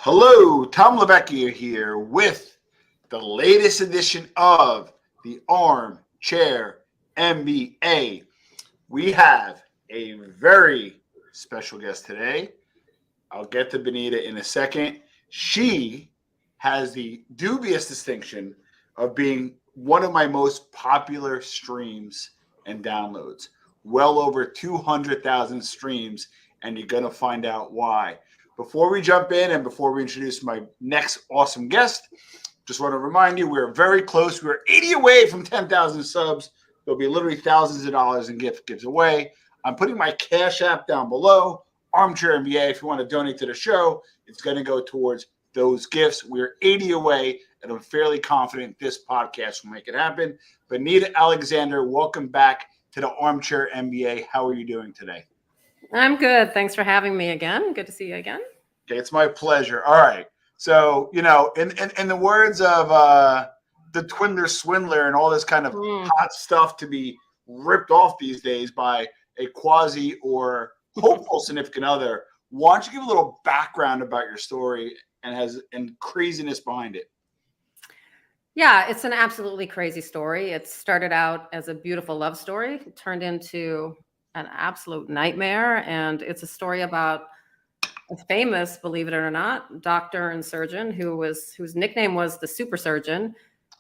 Hello, Tom Lavecchia here with the latest edition of the Armchair MBA. We have a very special guest today. I'll get to Benita in a second. She has the dubious distinction of being one of my most popular streams and downloads. Well over 200,000 streams, and you're going to find out why. Before we jump in and before we introduce my next awesome guest, just want to remind you we're very close. We're 80 away from 10,000 subs. There'll be literally thousands of dollars in gives away. I'm putting my Cash App down below, Armchair MBA. If you want to donate to the show, it's going to go towards those gifts. We're 80 away, and I'm fairly confident this podcast will make it happen. Benita Alexander, welcome back to the Armchair MBA. How are you doing today? I'm good. Thanks for having me again. Good to see you again. Okay, it's my pleasure. All right. So, in the words of the Twindler Swindler and all this kind of hot stuff to be ripped off these days by a quasi or hopeful significant other, why don't you give a little background about your story and craziness behind it? Yeah, it's an absolutely crazy story. It started out as a beautiful love story. It turned into an absolute nightmare. And it's a story about a famous, believe it or not, doctor and surgeon whose nickname was the super surgeon,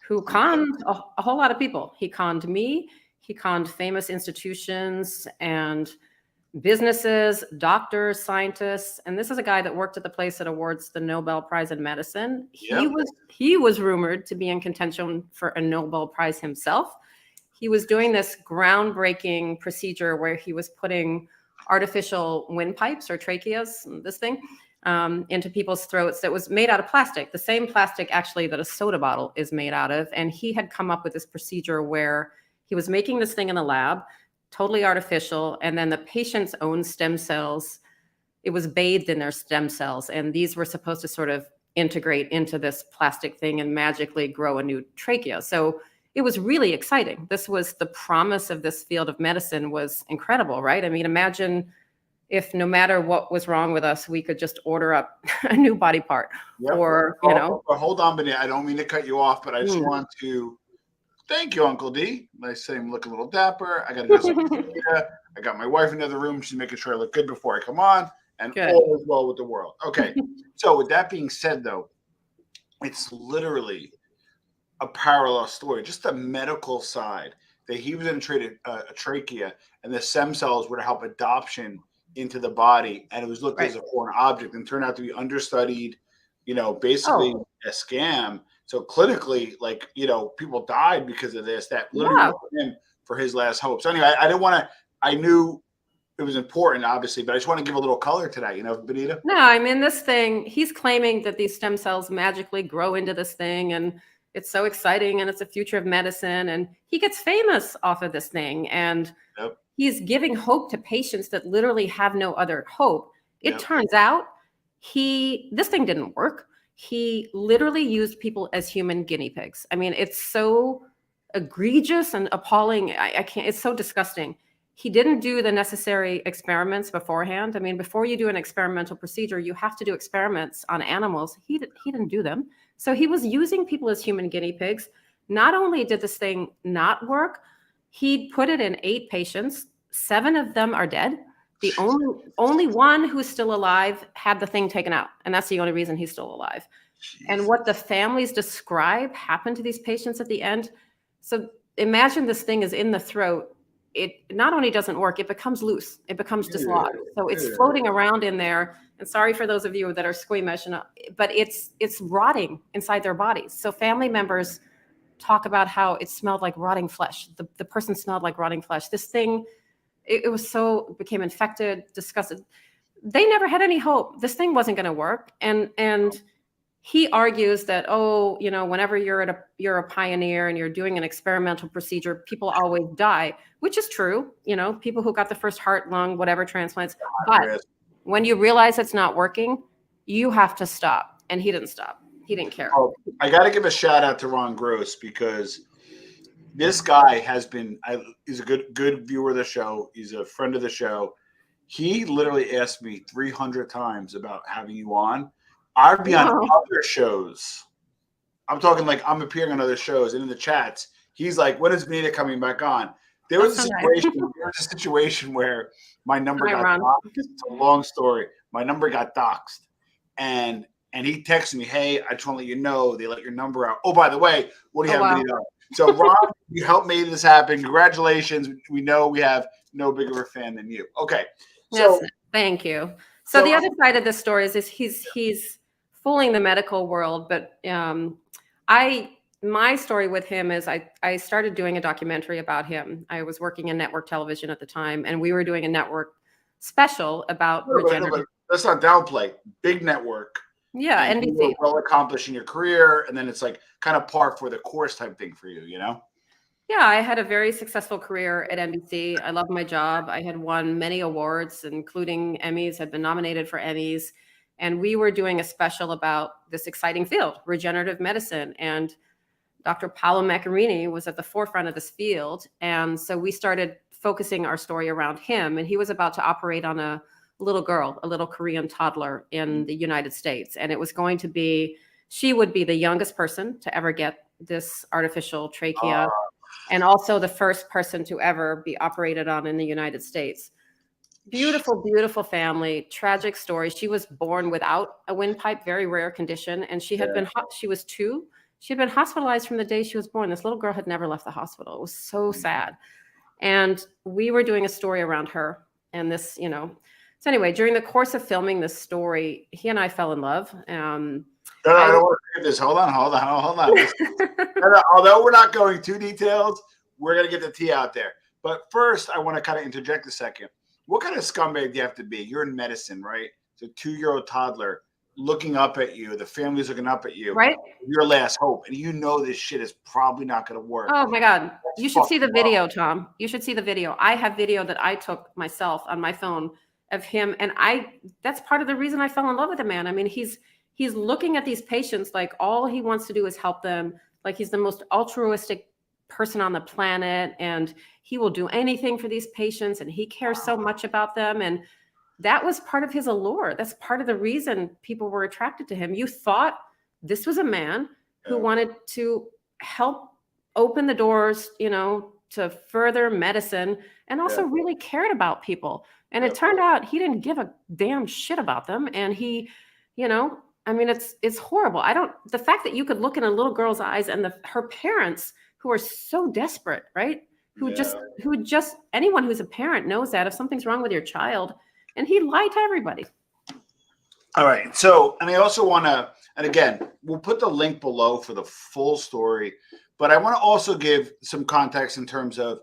who conned a whole lot of people. He conned me. He conned famous institutions and businesses, doctors, scientists. And this is a guy that worked at the place that awards the Nobel Prize in medicine. Yep. He was rumored to be in contention for a Nobel Prize himself. He was doing this groundbreaking procedure where he was putting artificial windpipes or tracheas, this thing, into people's throats that was made out of plastic, the same plastic actually that a soda bottle is made out of. And he had come up with this procedure where he was making this thing in the lab, totally artificial, and then the patient's own stem cells, it was bathed in their stem cells, and these were supposed to sort of integrate into this plastic thing and magically grow a new trachea. So it was really exciting. This was the promise of this field of medicine was incredible, right? I mean, imagine if no matter what was wrong with us, we could just order up a new body part. Yep. Or, Hold on, Benita. I don't mean to cut you off, but I just want to thank you, Uncle D. I say I'm looking a little dapper. I got to dress up Benita. I got my wife in the other room. She's making sure I look good before I come on. And Good. All is well with the world. Okay. So with that being said, though, it's literally a parallel story, just the medical side, that he was in a trachea and the stem cells were to help adoption into the body. And it was looked as a foreign object and turned out to be understudied, basically a scam. So clinically, people died because of this. That literally was him for his last hope. So anyway, I knew it was important, obviously, but I just want to give a little color to that, Benita. No, I mean, this thing, he's claiming that these stem cells magically grow into this thing and it's so exciting and it's a future of medicine. And he gets famous off of this thing. And he's giving hope to patients that literally have no other hope. It turns out this thing didn't work. He literally used people as human guinea pigs. I mean, it's so egregious and appalling. I can't, it's so disgusting. He didn't do the necessary experiments beforehand. I mean, before you do an experimental procedure, you have to do experiments on animals. He didn't do them. So he was using people as human guinea pigs. Not only did this thing not work, he put it in 8 patients. 7 of them are dead. The only one who's still alive had the thing taken out. And that's the only reason he's still alive. Jeez. And what the families describe happened to these patients at the end. So imagine this thing is in the throat. It not only doesn't work, it becomes loose. It becomes dislodged. So it's floating around in there. And sorry for those of you that are squeamish, but it's rotting inside their bodies. So family members talk about how it smelled like rotting flesh. The person smelled like rotting flesh. This thing, it became infected, disgusted. They never had any hope. This thing wasn't going to work. And he argues that, whenever you're a pioneer and you're doing an experimental procedure, people always die, which is true. People who got the first heart, lung, whatever transplants. But when you realize it's not working, you have to stop. And he didn't stop. He didn't care. Oh, I got to give a shout out to Ron Gross because this guy he's a good viewer of the show. He's a friend of the show. He literally asked me 300 times about having you on. I'd be on No. other shows. I'm talking like I'm appearing on other shows, and in the chats, he's like, "When is Benita coming back on?" There was a That's so nice. situation where my number Hi, got Ron. doxxed. It's a long story. My number got doxxed, and he texted me, "Hey, I just want to let you know they let your number out. Oh, by the way, what do you Oh, have, wow. Benita?" So, Ron, you helped make this happen. Congratulations. We know we have no bigger of a fan than you. Okay, Yes, so thank you. So the other side of this story is he's fooling the medical world, but my story with him is I started doing a documentary about him. I was working in network television at the time, and we were doing a network special about regenerative. let's not downplay big network. Yeah, And you NBC. were well accomplished in your career, and then it's like kind of par for the course type thing for you, you know? Yeah, I had a very successful career at NBC. I loved my job. I had won many awards, including Emmys, had been nominated for Emmys. And we were doing a special about this exciting field, regenerative medicine. And Dr. Paolo Macchiarini was at the forefront of this field. And so we started focusing our story around him. And he was about to operate on a little girl, a little Korean toddler in the United States. And it was going to be, she would be the youngest person to ever get this artificial trachea, and also the first person to ever be operated on in the United States. Beautiful, beautiful family, tragic story. She was born without a windpipe, very rare condition. And she had been, she was 2. She had been hospitalized from the day she was born. This little girl had never left the hospital. It was so sad. And we were doing a story around her and this, so anyway, during the course of filming this story, he and I fell in love. No, I don't want to forget this. Hold on. Although we're not going too details, we're going to get the tea out there. But first, I want to kind of interject a second. What kind of scumbag do you have to be? You're in medicine, right? It's a 2-year-old toddler looking up at you. The family's looking up at you. Right? Your last hope. And you know this shit is probably not going to work. Oh, my God. You should see the video, Tom. You should see the video. I have video that I took myself on my phone of him. And that's part of the reason I fell in love with the man. I mean, he's looking at these patients like all he wants to do is help them. Like he's the most altruistic person on the planet, and he will do anything for these patients, and he cares so much about them. And that was part of his allure. That's part of the reason people were attracted to him. You thought this was a man who wanted to help open the doors, to further medicine, and also really cared about people. And it turned out he didn't give a damn shit about them. And he, I mean, it's horrible. The fact that you could look in a little girl's eyes and her parents who are so desperate, right? Who just anyone who's a parent knows that if something's wrong with your child, and he lied to everybody. All right. So, and I also want to, and again, we'll put the link below for the full story, but I want to also give some context in terms of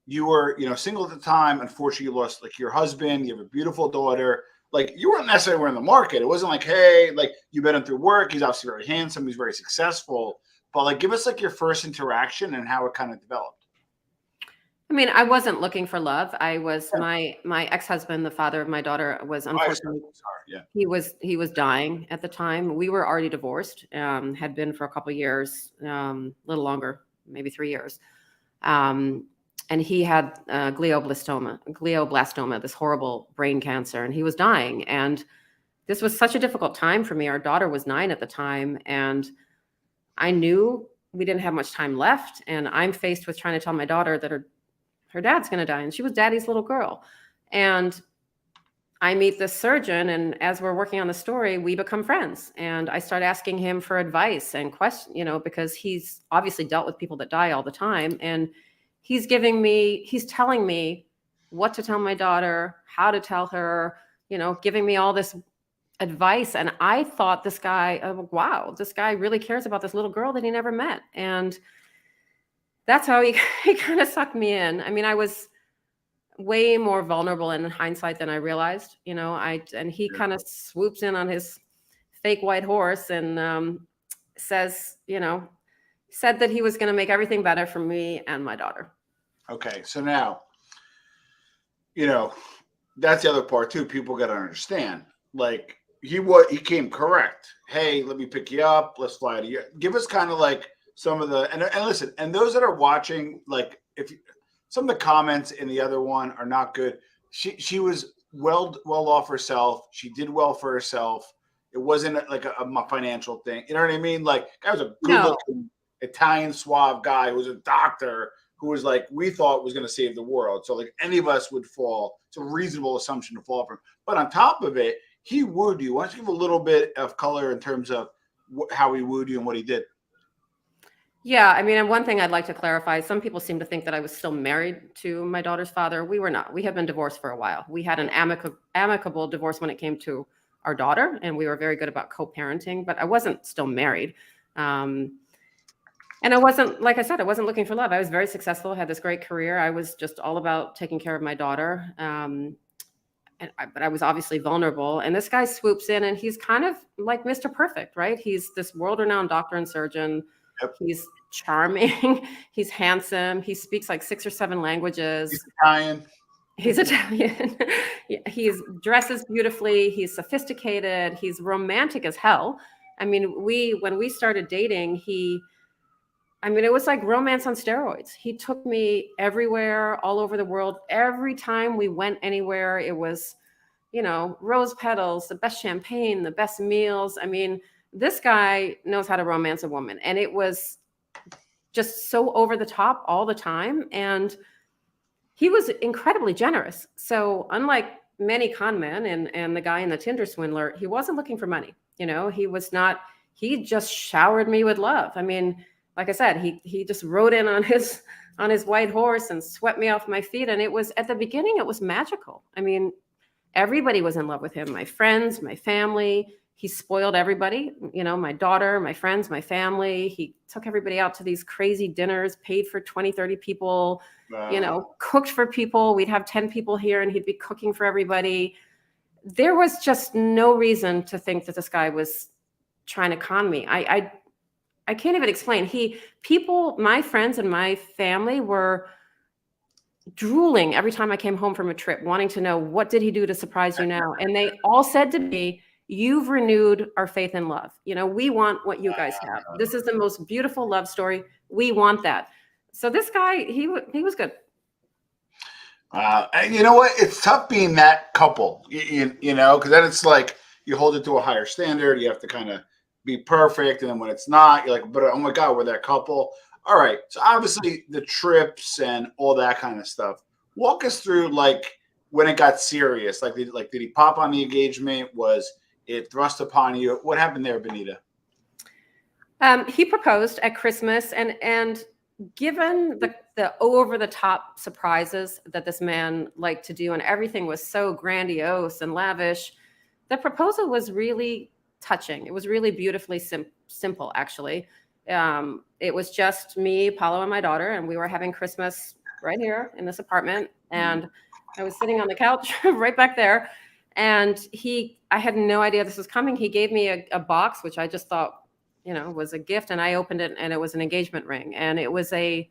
you were, single at the time. Unfortunately, you lost like your husband, you have a beautiful daughter. Like you weren't necessarily in the market. It wasn't like, hey, like you met him through work. He's obviously very handsome. He's very successful. But like, give us like your first interaction and how it kind of developed. I mean, I wasn't looking for love. I was my ex-husband, the father of my daughter, was unfortunately he was dying at the time. We were already divorced, had been for a couple of years, a little longer, maybe 3 years. And he had glioblastoma, this horrible brain cancer, and he was dying. And this was such a difficult time for me. Our daughter was 9 at the time, and I knew we didn't have much time left. And I'm faced with trying to tell my daughter that her dad's going to die, and she was daddy's little girl. And I meet this surgeon, and as we're working on the story, we become friends. And I start asking him for advice and questions, because he's obviously dealt with people that die all the time. And he's telling me what to tell my daughter, how to tell her, giving me all this advice. And I thought this guy, wow, this guy really cares about this little girl that he never met. And that's how he kind of sucked me in. I mean, I was way more vulnerable in hindsight than I realized, and he kind of swoops in on his fake white horse and said that he was going to make everything better for me and my daughter. Okay. So now, that's the other part too. People got to understand, like he came correct. Hey, let me pick you up. Let's fly to you. Give us kind of like some of the, and listen, and those that are watching, like some of the comments in the other one are not good. She was well off herself. She did well for herself. It wasn't like a financial thing. You know what I mean? Like, guy was a good No. looking Italian suave guy who was a doctor who was like, we thought was going to save the world. So like any of us would fall. It's a reasonable assumption to fall from. But on top of it, he wooed you. Why don't you give a little bit of color in terms of how he wooed you and what he did? Yeah, I mean, and one thing I'd like to clarify, some people seem to think that I was still married to my daughter's father. We were not. We had been divorced for a while. We had an amicable divorce when it came to our daughter, and we were very good about co-parenting, but I wasn't still married. And I wasn't, like I said, I wasn't looking for love. I was very successful, had this great career. I was just all about taking care of my daughter. But I was obviously vulnerable. And this guy swoops in, and he's kind of like Mr. Perfect, right? He's this world-renowned doctor and surgeon. Yep. He's charming. He's handsome. He speaks like 6 or 7 languages. He's Italian. He's Italian. He's dresses beautifully. He's sophisticated. He's romantic as hell. I mean, when we started dating, it was like romance on steroids. He took me everywhere, all over the world. Every time we went anywhere, it was, rose petals, the best champagne, the best meals. I mean, this guy knows how to romance a woman. And it was just so over the top all the time. And he was incredibly generous. So unlike many con men and the guy in the Tinder swindler, he wasn't looking for money. He just showered me with love. I mean, like I said, he just rode in on his white horse and swept me off my feet. And it was, at the beginning, it was magical. I mean, everybody was in love with him. My friends, my family. He spoiled everybody, my daughter, my friends, my family. He took everybody out to these crazy dinners, paid for 20, 30 people, cooked for people. We'd have 10 people here and he'd be cooking for everybody. There was just no reason to think that this guy was trying to con me. I can't even explain. My friends and my family were drooling every time I came home from a trip, wanting to know, what did he do to surprise you now? And they all said to me, you've renewed our faith in love. We want what you guys have. This is the most beautiful love story. We want that. So this guy, he was good. And you know what? It's tough being that couple, because then it's like you hold it to a higher standard. You have to kind of be perfect. And then when it's not, you're like, but oh my God, we're that couple. All right. So obviously the trips and all that kind of stuff. Walk us through like when it got serious. Did he pop on the engagement? Was it thrust upon you? What happened there, Benita? He proposed at Christmas, and given the over the top surprises that this man liked to do, and everything was so grandiose and lavish, the proposal was really touching. It was really beautifully simple, actually. It was just me, Paulo, and my daughter, and we were having Christmas right here in this apartment. And I was sitting on the couch right back there. And I had no idea this was coming. He gave me a box, which I just thought, was a gift. And I opened it, and it was an engagement ring. And it was a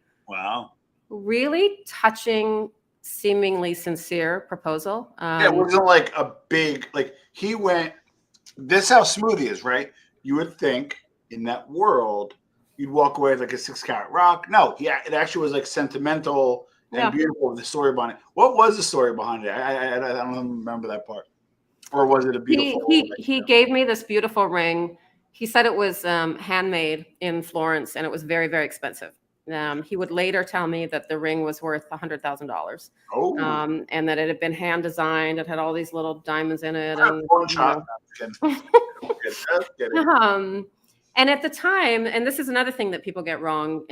really touching, seemingly sincere proposal. It wasn't like a big, he went, this is how smooth he is, right? You would think in that world, you'd walk away with like a 6-carat rock. No, it actually was like sentimental and beautiful, the story behind it. What was the story behind it? I don't remember that part. Or was it a beautiful? He gave me this beautiful ring. He said it was handmade in Florence, and it was very, very expensive. He would later tell me that the ring was worth $100,000. Oh. And that it had been hand designed. It had all these little diamonds in it. And at the time, and this is another thing that people get wrong,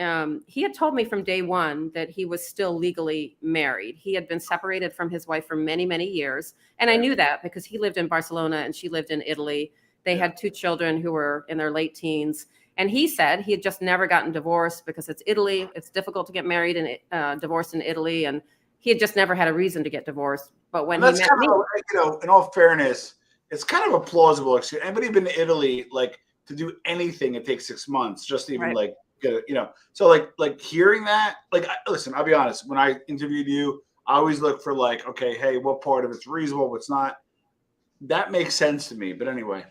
he had told me from day one that he was still legally married. He had been separated from his wife for many, many years. And I knew that because he lived in Barcelona and she lived in Italy. They had 2 children who were in their late teens. And he said he had just never gotten divorced because it's Italy. It's difficult to get married and divorced in Italy. And he had just never had a reason to get divorced. But when he met me, in all fairness, it's kind of a plausible excuse. Anybody been to Italy, to do anything, it takes 6 months just to even get it, So hearing that, listen, I'll be honest. When I interviewed you, I always look for okay, hey, what part of it's reasonable, what's not. That makes sense to me. But anyway.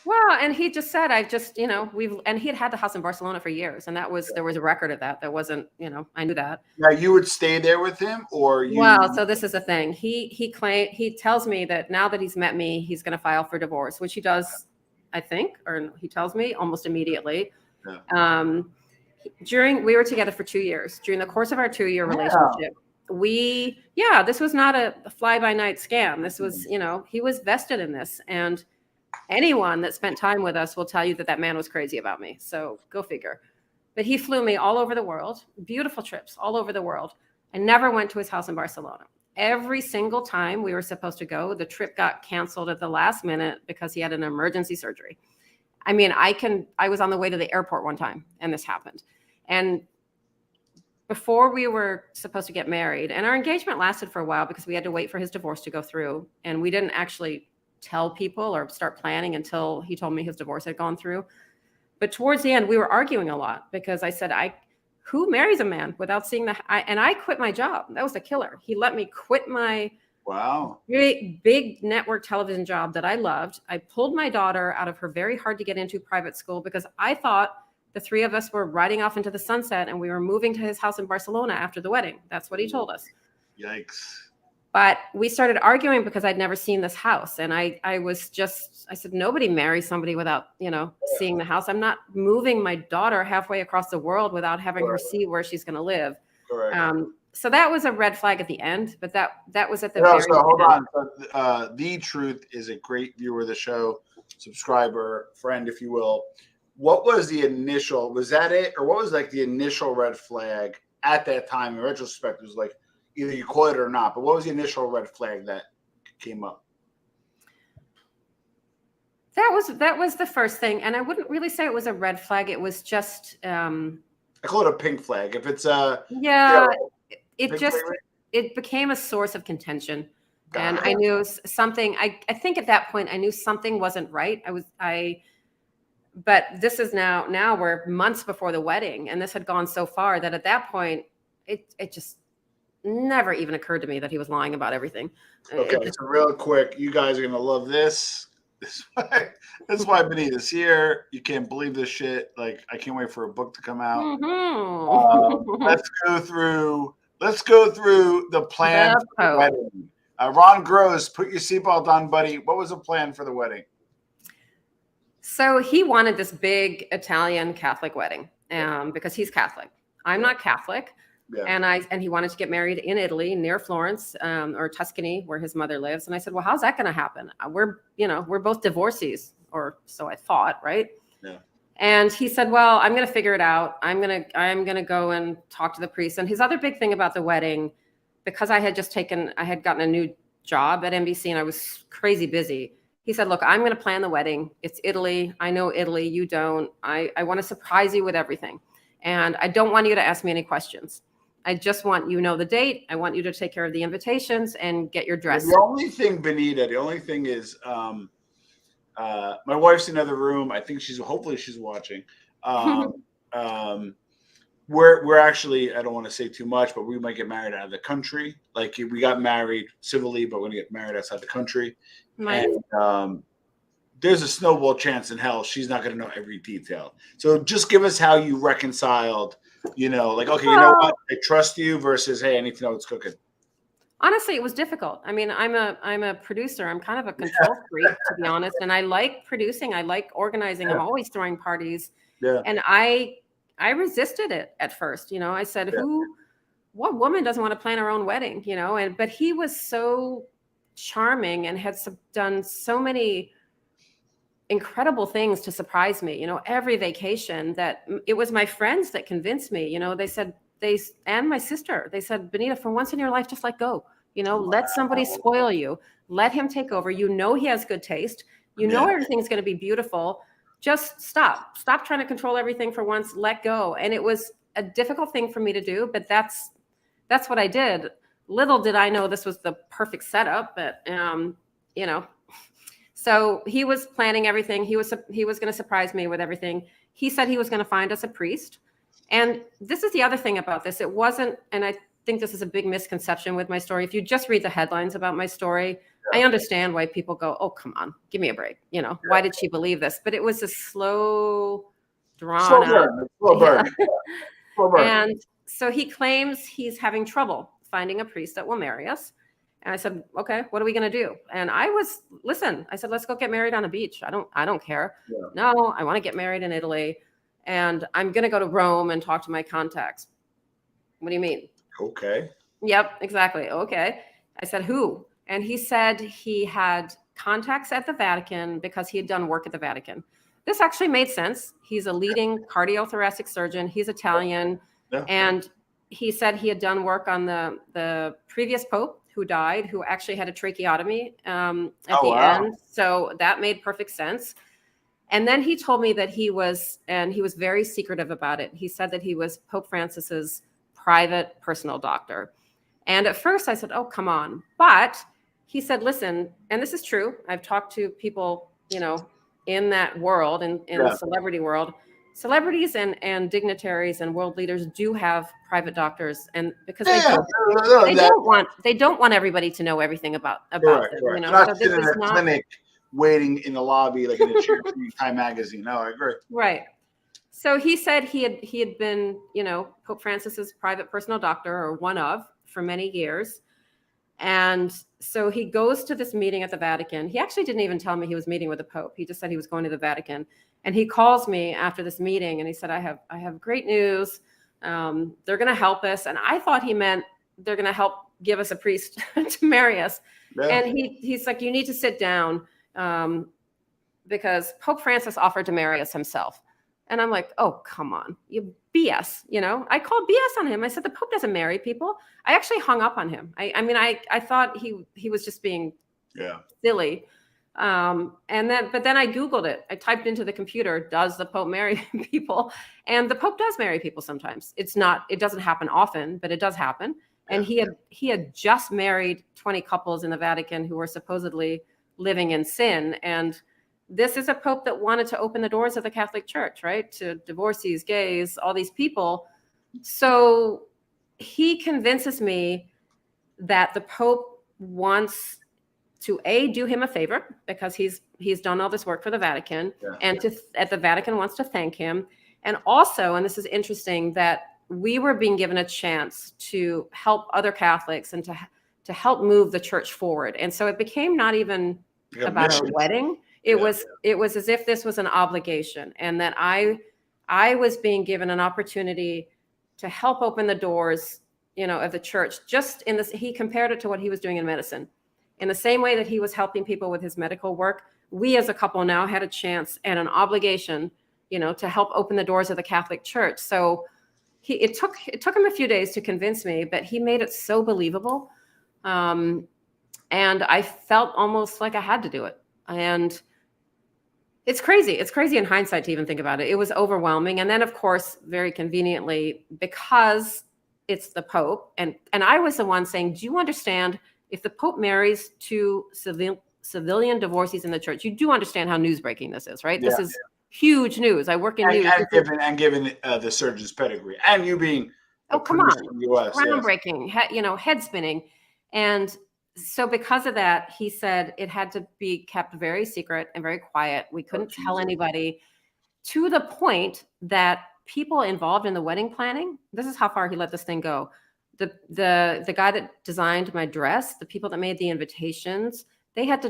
Well, and he just said, and he had the house in Barcelona for years, and there was a record of that. There wasn't, I knew that. Now you would stay there with him, or you? Well, so this is the thing. He tells me that now that he's met me, he's going to file for divorce, which he does I think, or he tells me almost immediately. Yeah. We were together for 2 years. During the course of our 2-year relationship, this was not a fly-by-night scam. This was, he was vested in this. And anyone that spent time with us will tell you that that man was crazy about me. So go figure. But he flew me all over the world, beautiful trips all over the world. I never went to his house in Barcelona. Every single time we were supposed to go, the trip got canceled at the last minute because he had an emergency surgery. I mean, I was on the way to the airport one time and this happened. And before we were supposed to get married, and our engagement lasted for a while because we had to wait for his divorce to go through. And we didn't actually tell people or start planning until he told me his divorce had gone through. But towards the end, we were arguing a lot because I said, who marries a man without seeing and I quit my job. That was the killer. He let me quit my big network television job that I loved. I pulled my daughter out of her very hard to get into private school because I thought the three of us were riding off into the sunset and we were moving to his house in Barcelona after the wedding. That's what he told us. Yikes. But we started arguing because I'd never seen this house. And I said, nobody marries somebody without, seeing the house. I'm not moving my daughter halfway across the world without having her see where she's going to live. Correct. So that was a red flag at the end, but that was at the very end. Hold on. The Truth is a great viewer of the show, subscriber, friend, if you will. What was the initial, was that it? Or what was like the initial red flag at that time? In retrospect, it was like, either you call it or not, but what was the initial red flag that came up? That was the first thing. And I wouldn't really say it was a red flag. It was just, I call it a pink flag. If it's it became a source of contention. And I knew something, I think at that point I knew something wasn't right. But this is now we're months before the wedding. And this had gone so far that at that point, it just never even occurred to me that he was lying about everything. Okay, so real quick, you guys are going to love this. This is why Benita's here. You can't believe this shit. Like, I can't wait for a book to come out. Mm-hmm. Let's go through the plan for the wedding. Ron Gross, put your seatbelt on, buddy. What was the plan for the wedding? So he wanted this big Italian Catholic wedding because he's Catholic. I'm not Catholic. Yeah. And he wanted to get married in Italy near Florence or Tuscany where his mother lives. And I said, well, how's that going to happen? We're both divorcees, or so I thought. Right. Yeah. And he said, well, I'm going to figure it out. I'm going to go and talk to the priest. And his other big thing about the wedding, because I had gotten a new job at NBC and I was crazy busy. He said, look, I'm going to plan the wedding. It's Italy. I know Italy. You don't. I want to surprise you with everything. And I don't want you to ask me any questions. I just want the date. I want you to take care of the invitations and get your dress. The only thing, Benita, is my wife's in the other room. I think hopefully she's watching. We're actually, I don't want to say too much, but we might get married out of the country. Like, we got married civilly, but we're going to get married outside the country. And there's a snowball chance in hell she's not going to know every detail. So just give us how you reconciled, okay, you know what? I trust you versus, hey, I need to know what's cooking. Honestly, it was difficult. I mean, I'm a producer. I'm kind of a control freak, to be honest. And I like producing. I like organizing. Yeah. I'm always throwing parties. Yeah. And I resisted it at first. I said, what woman doesn't want to plan her own wedding? But he was so charming and had done so many incredible things to surprise me, every vacation, that it was my friends that convinced me. They said, and my sister, they said, Benita, for once in your life, just let go, let somebody spoil you, let him take over. He has good taste. Everything's going to be beautiful. Just stop trying to control everything for once, let go. And it was a difficult thing for me to do, but that's what I did. Little did I know this was the perfect setup, but so he was planning everything. He was going to surprise me with everything. He said he was going to find us a priest. And this is the other thing about this. It wasn't, and I think this is a big misconception with my story. If you just read the headlines about my story, I understand why people go, oh, come on, give me a break. Why did she believe this? But it was a slow, drawn out. Slow burn. And so he claims he's having trouble finding a priest that will marry us. And I said, okay, what are we going to do? And listen, I said, let's go get married on a beach. I don't care. Yeah. No, I want to get married in Italy. And I'm going to go to Rome and talk to my contacts. What do you mean? Okay. Yep, exactly. Okay. I said, who? And he said he had contacts at the Vatican because he had done work at the Vatican. This actually made sense. He's a leading cardiothoracic surgeon. He's Italian. Yeah. And he said he had done work on the previous pope who died, who actually had a tracheotomy at the end. So that made perfect sense. And then he told me that he was very secretive about it. He said that he was Pope Francis's private personal doctor. And at first I said, oh, come on. But he said, listen, and this is true. I've talked to people, in that world, in the celebrity world. Celebrities and dignitaries and world leaders do have private doctors, and because they don't want everybody to know everything about them. Right. Not sitting in a clinic waiting in the lobby like in a Time magazine. No, I agree. Right. So he said he had been, Pope Francis's private personal doctor, or one of, for many years. And so he goes to this meeting at the Vatican. He actually didn't even tell me he was meeting with the Pope. He just said he was going to the Vatican. And he calls me after this meeting and he said, I have great news. They're going to help us. And I thought he meant they're going to help give us a priest to marry us. Yeah. And he's like, you need to sit down because Pope Francis offered to marry us himself. And I'm like, oh, come on, you BS. I called BS on him. I said, the Pope doesn't marry people. I actually hung up on him. I thought he was just being silly. But then I Googled it. I typed into the computer, does the Pope marry people? And the Pope does marry people sometimes. It doesn't happen often, but it does happen. And he had just married 20 couples in the Vatican who were supposedly living in sin. And this is a Pope that wanted to open the doors of the Catholic Church, right? To divorcees, gays, all these people. So he convinces me that the Pope wants to do him a favor because he's done all this work for the Vatican, and at the Vatican wants to thank him. And also, and this is interesting, that we were being given a chance to help other Catholics and to help move the church forward. And so it became not even about a wedding. It was as if this was an obligation, and that I was being given an opportunity to help open the doors, of the church. Just in this, he compared it to what he was doing in medicine. In the same way that he was helping people with his medical work, we as a couple now had a chance and an obligation, to help open the doors of the Catholic Church. So it took him a few days to convince me, but he made it so believable. And I felt almost like I had to do it. And it's crazy. It's crazy in hindsight to even think about it. It was overwhelming. And then, of course, very conveniently, because it's the Pope, and I was the one saying, do you understand, if the Pope marries two civilian divorcees in the church, you do understand how news-breaking this is, right? This is huge news. I work in news. And given the surgeon's pedigree, and you being come on, US, groundbreaking, head spinning. And so because of that, he said it had to be kept very secret and very quiet. We couldn't tell anybody, to the point that people involved in the wedding planning, this is how far he let this thing go. The guy that designed my dress, the people that made the invitations, they had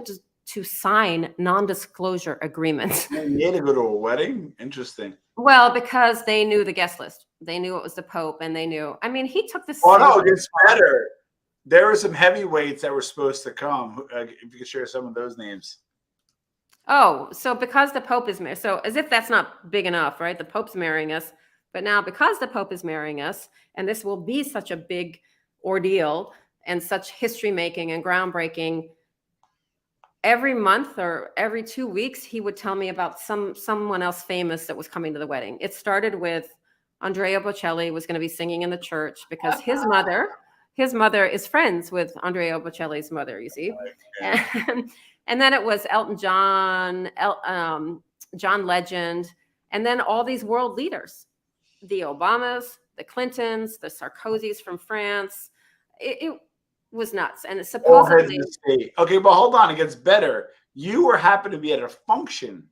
to sign non-disclosure agreements. You had to go to a wedding? Interesting. Well, because they knew the guest list. They knew it was the Pope, and they knew. I mean, he took this. Oh, no, it gets better. There were some heavyweights that were supposed to come. If you could share some of those names. Oh, so because the Pope is married, so as if that's not big enough, right? The Pope's marrying us. But now because the Pope is marrying us, and this will be such a big ordeal and such history making and groundbreaking, every month or every 2 weeks, he would tell me about someone else famous that was coming to the wedding. It started with Andrea Bocelli was going to be singing in the church because his mother is friends with Andrea Bocelli's mother, you see. And then it was Elton John, John Legend, and then all these world leaders, the Obamas, the Clintons, the Sarkozys from France. It was nuts. And it's supposedly... Okay, but hold on, it gets better. You happened to be at a function.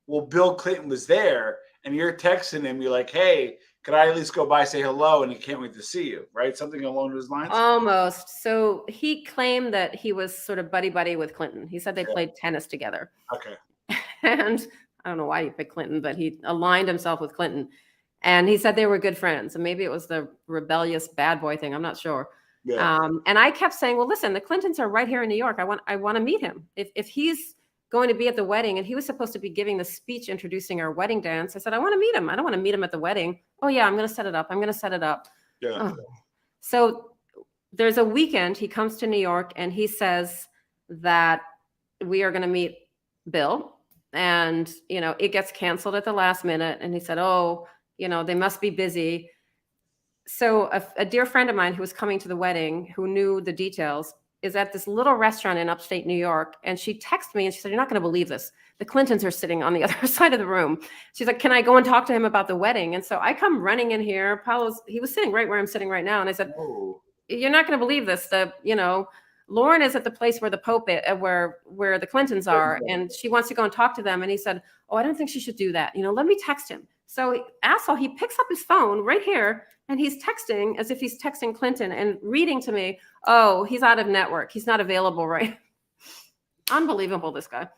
Well, Bill Clinton was there, and you're texting him. You're like, hey, could I at least go by, say hello, and he can't wait to see you, right? Something along those lines. Almost. So he claimed that he was sort of buddy with Clinton. He said they played tennis together. Okay. And I don't know why he picked Clinton, but he aligned himself with Clinton. And he said they were good friends. And maybe it was the rebellious bad boy thing. I'm not sure. Yeah. And I kept saying, well, listen, the Clintons are right here in New York. I want to meet him. If he's going to be at the wedding, and he was supposed to be giving the speech introducing our wedding dance, I said, I want to meet him. I don't want to meet him at the wedding. Oh yeah, I'm going to set it up. Yeah. Oh. So there's a weekend. He comes to New York and he says that we are going to meet Bill, and it gets canceled at the last minute. And he said, oh, they must be busy. So a dear friend of mine who was coming to the wedding, who knew the details, is at this little restaurant in upstate New York. And she texted me and she said, you're not going to believe this. The Clintons are sitting on the other side of the room. She's like, can I go and talk to him about the wedding? And so I come running in here. He was sitting right where I'm sitting right now. And I said, you're not going to believe this. Lauren is at the place where the Pope is, where the Clintons are. And she wants to go and talk to them. And he said, oh, I don't think she should do that. Let me text him. So he picks up his phone right here and he's texting as if he's texting Clinton and reading to me, oh, he's out of network. He's not available, right? Unbelievable, this guy.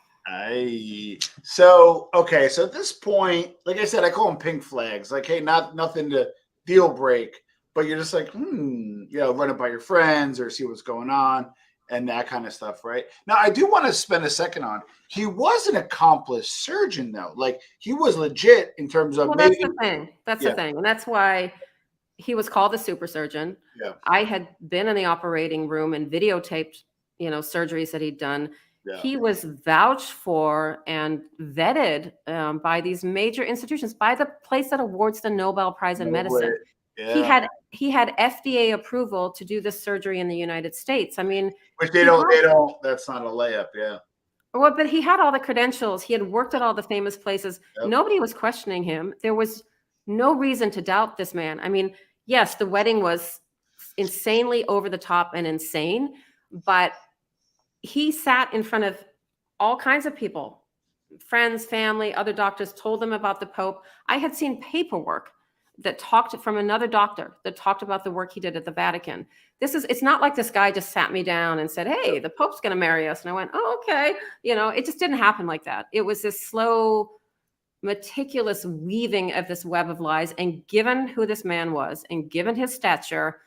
So at this point, like I said, I call them pink flags. Like, hey, nothing to deal break, but you're just like, run it by your friends or see what's going on and that kind of stuff, right? Now, I do want to spend a second on, he was an accomplished surgeon, though. Like, he was legit in terms of that's the thing. That's the thing. And that's why he was called the super surgeon. Yeah. I had been in the operating room and videotaped, surgeries that he'd done. Yeah. He was vouched for and vetted by these major institutions, by the place that awards the Nobel Prize in Medicine. Yeah. He had FDA approval to do this surgery in the United States. I mean, which they don't. That's not a layup. Yeah. Well, but he had all the credentials. He had worked at all the famous places. Yep. Nobody was questioning him. There was no reason to doubt this man. I mean, yes, the wedding was insanely over the top and insane, but he sat in front of all kinds of people, friends, family, other doctors, told them about the Pope. I had seen paperwork that talked from another doctor that talked about the work he did at the Vatican. It's not like this guy just sat me down and said, hey, the Pope's going to marry us. And I went, oh, okay. It just didn't happen like that. It was this slow, meticulous weaving of this web of lies. And given who this man was and given his stature,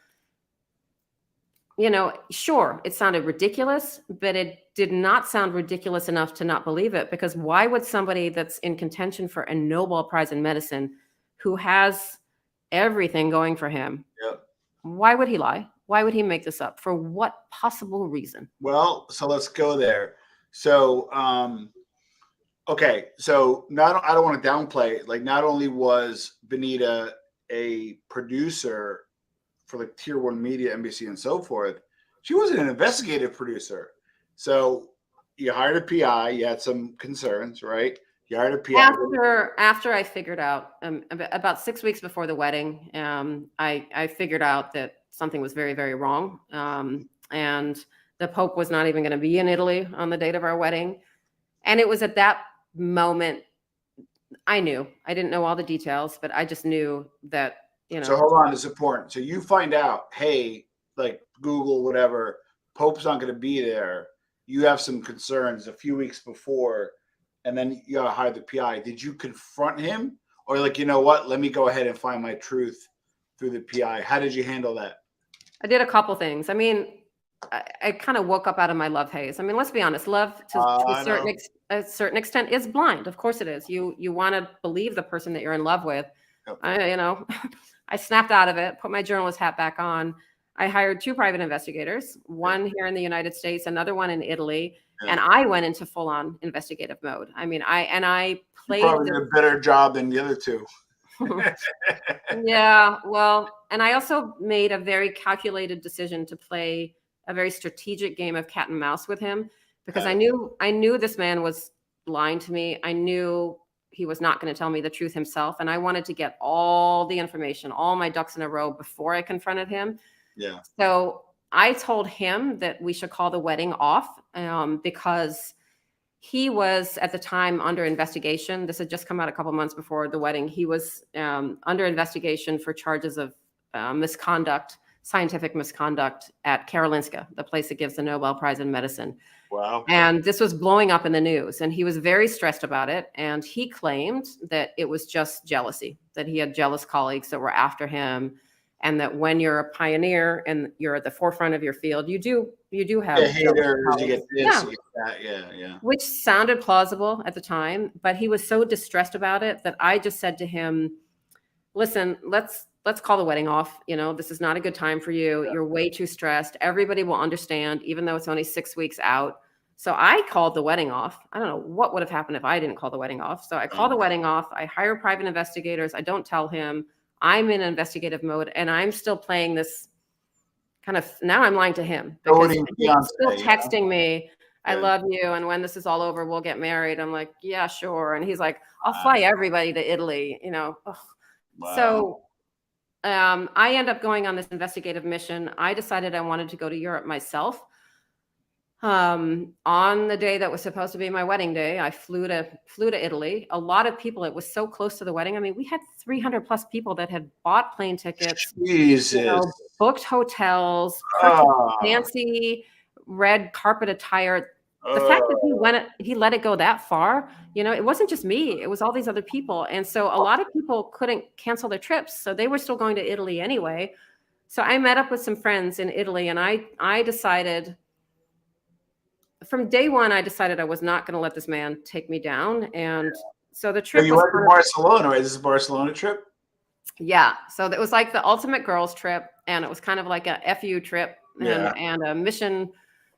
sure, it sounded ridiculous, but it did not sound ridiculous enough to not believe it. Because why would somebody that's in contention for a Nobel Prize in Medicine, who has everything going for him, why would he lie? Why would he make this up? For what possible reason? Well, so let's go there. So, so I don't want to downplay, like, not only was Benita a producer for like tier 1 media, NBC and so forth, she was an investigative producer. So you hired a PI, you had some concerns, right? You hired a PI. After I figured out, about 6 weeks before the wedding, I figured out that something was very, very wrong. And the Pope was not even going to be in Italy on the date of our wedding. And it was at that moment, I knew. I didn't know all the details, but I just knew that, So hold on, it's important. So you find out, hey, like Google, whatever, Pope's not going to be there. You have some concerns a few weeks before, and then you got to hire the PI. Did you confront him? Or like, you know what, let me go ahead and find my truth through the PI? How did you handle that? I did a couple things. I mean, I kind of woke up out of my love haze. I mean, let's be honest. Love to a certain extent is blind. Of course it is. You want to believe the person that you're in love with. Yep. I snapped out of it, put my journalist hat back on. I hired 2 private investigators, one here in the United States, another one in Italy. Yeah. And I went into full-on investigative mode. I mean, I played probably did a better job than the other 2. Yeah, well, and I also made a very calculated decision to play a very strategic game of cat and mouse with him, because I knew this man was lying to me. I knew he was not going to tell me the truth himself, and I wanted to get all the information, all my ducks in a row before I confronted him. Yeah. So I told him that we should call the wedding off because he was at the time under investigation. This had just come out a couple months before the wedding. He was under investigation for charges of misconduct, scientific misconduct at Karolinska, the place that gives the Nobel Prize in medicine. Wow. And this was blowing up in the news, and he was very stressed about it. And he claimed that it was just jealousy, that he had jealous colleagues that were after him, and that when you're a pioneer and you're at the forefront of your field, you do have haters, you get this, yeah. you get that, yeah. Which sounded plausible at the time, but he was so distressed about it that I just said to him, listen, let's call the wedding off. This is not a good time for you. You're way too stressed. Everybody will understand, even though it's only 6 weeks out. So I called the wedding off. I don't know what would have happened if I didn't call the wedding off. So I call the wedding off. I hire private investigators. I don't tell him. I'm in investigative mode, and I'm still playing this kind of, now I'm lying to him because he's still texting me, I love you, and when this is all over, we'll get married. I'm like, yeah, sure. And he's like, I'll fly everybody to Italy, Wow. So I end up going on this investigative mission. I decided I wanted to go to Europe myself. On the day that was supposed to be my wedding day, I flew to Italy. A lot of people, it was so close to the wedding. I mean, we had 300 plus people that had bought plane tickets, booked hotels, fancy red carpet attire. The fact that he let it go that far, it wasn't just me, it was all these other people. And so a lot of people couldn't cancel their trips. So they were still going to Italy anyway. So I met up with some friends in Italy, and I decided, from day one, I decided I was not going to let this man take me down. And so the trip. So you went to Barcelona, right? This is a Barcelona trip? Yeah. So it was like the ultimate girls trip, and it was kind of like a FU trip and a mission,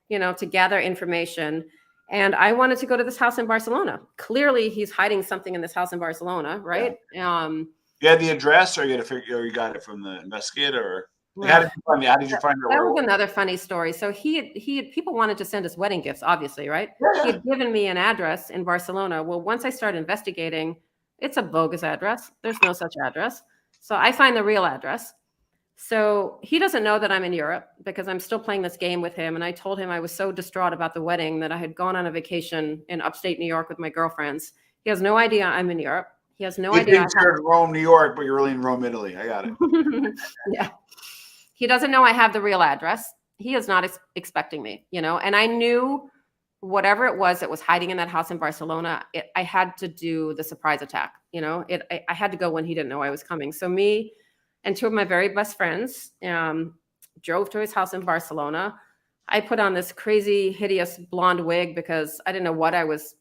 to gather information. And I wanted to go to this house in Barcelona. Clearly, he's hiding something in this house in Barcelona, right? Yeah. You had the address, or you got it from the investigator, or? How did you find it? That was another funny story. So he had people wanted to send us wedding gifts, obviously, right? Yeah. He had given me an address in Barcelona. Well, once I started investigating, it's a bogus address. There's no such address. So I find the real address. So he doesn't know that I'm in Europe because I'm still playing this game with him. And I told him I was so distraught about the wedding that I had gone on a vacation in upstate New York with my girlfriends. He has no idea I'm in Europe. He has no idea. You're in Rome, New York, but you're really in Rome, Italy. I got it. Yeah. He doesn't know I have the real address. He is not expecting me, and I knew whatever it was that was hiding in that house in Barcelona, I had to do the surprise attack. I had to go when he didn't know I was coming. So me and two of my very best friends drove to his house in Barcelona. I put on this crazy, hideous blonde wig because I didn't know what I was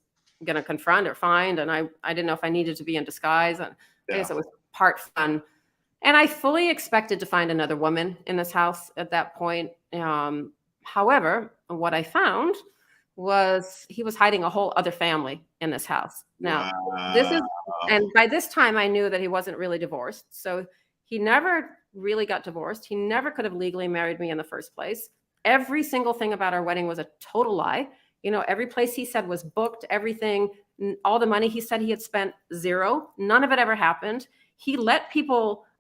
going to confront or find. And I didn't know if I needed to be in disguise. And I guess it was part fun. And I fully expected to find another woman in this house at that point. However, what I found was he was hiding a whole other family in this house. Now, and by this time I knew that he wasn't really divorced. So he never really got divorced. He never could have legally married me in the first place. Every single thing about our wedding was a total lie. Every place he said was booked, everything, all the money he said he had spent, zero. None of it ever happened. He let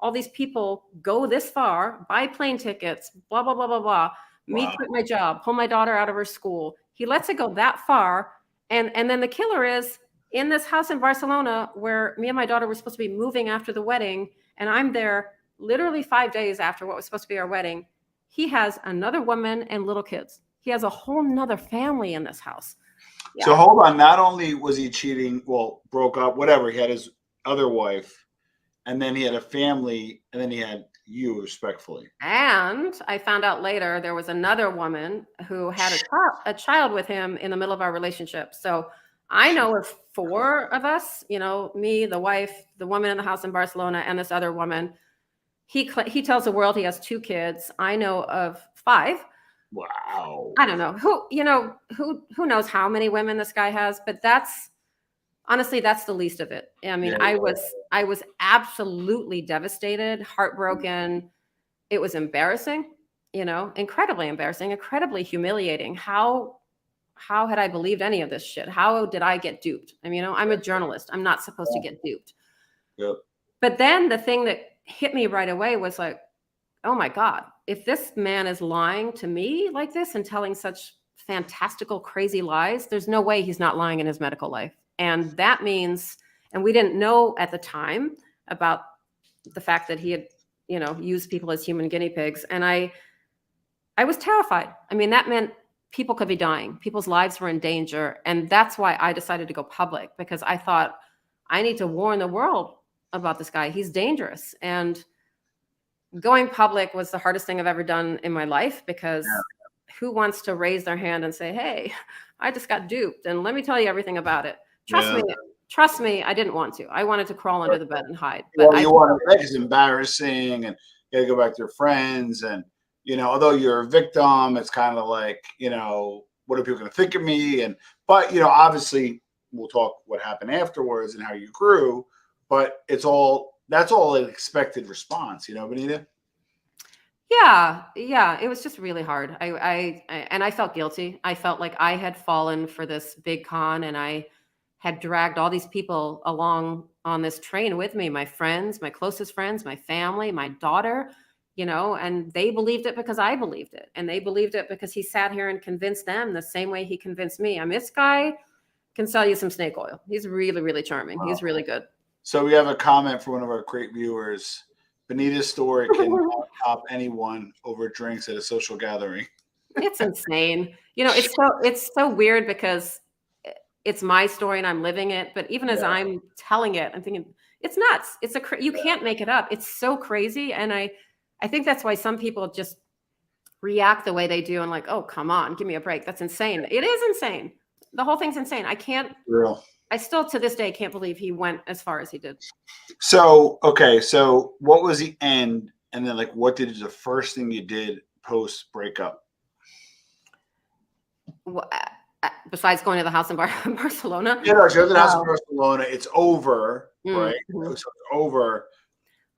all these people go this far, buy plane tickets, blah, blah, blah, blah, blah. Me quit my job, pull my daughter out of her school. He lets it go that far. And then the killer is in this house in Barcelona where me and my daughter were supposed to be moving after the wedding. And I'm there literally 5 days after what was supposed to be our wedding. He has another woman and little kids. He has a whole nother family in this house. Yeah. So hold on. Not only was he cheating, broke up, whatever. He had his other wife. And then he had a family, and then he had you, respectfully. And I found out later there was another woman who had a child with him in the middle of our relationship. So I know of 4 of us, me, the wife, the woman in the house in Barcelona, and this other woman. He tells the world he has 2 kids. I know of 5. Wow. I don't know who knows how many women this guy has, but honestly, that's the least of it. I mean, I was absolutely devastated, heartbroken. It was embarrassing, incredibly embarrassing, incredibly humiliating. How had I believed any of this shit? How did I get duped? I mean, I'm a journalist. I'm not supposed to get duped. Yep. But then the thing that hit me right away was like, oh my God, if this man is lying to me like this and telling such fantastical, crazy lies, there's no way he's not lying in his medical life. And that means, and we didn't know at the time about the fact that he had, used people as human guinea pigs. And I was terrified. I mean, that meant people could be dying. People's lives were in danger. And that's why I decided to go public, because I thought I need to warn the world about this guy. He's dangerous. And going public was the hardest thing I've ever done in my life, because who wants to raise their hand and say, hey, I just got duped and let me tell you everything about it. Trust me, I didn't want to. I wanted to crawl under the bed and hide. But you want to make it embarrassing, and you got to go back to your friends. And, although you're a victim, it's kind of like, what are people going to think of me? But obviously we'll talk what happened afterwards and how you grew, but that's all an expected response, Benita? Yeah. It was just really hard. I felt guilty. I felt like I had fallen for this big con, and I had dragged all these people along on this train with me, my friends, my closest friends, my family, my daughter, and they believed it because I believed it. And they believed it because he sat here and convinced them the same way he convinced me. I mean, this guy can sell you some snake oil. He's really, really charming. Wow. He's really good. So we have a comment from one of our great viewers. Benita's story can top anyone over drinks at a social gathering. It's insane. It's so weird because it's my story and I'm living it. But even as I'm telling it, I'm thinking it's nuts. You can't make it up. It's so crazy. And I think that's why some people just react the way they do and like, oh, come on, give me a break. That's insane. It is insane. The whole thing's insane. I still to this day can't believe he went as far as he did. So, okay. So what was the end? And then what did the first thing you did post breakup? Well, besides going to the house in Barcelona? Yeah, no, she was at the house in Barcelona. It's over, right? Mm-hmm. So it's over.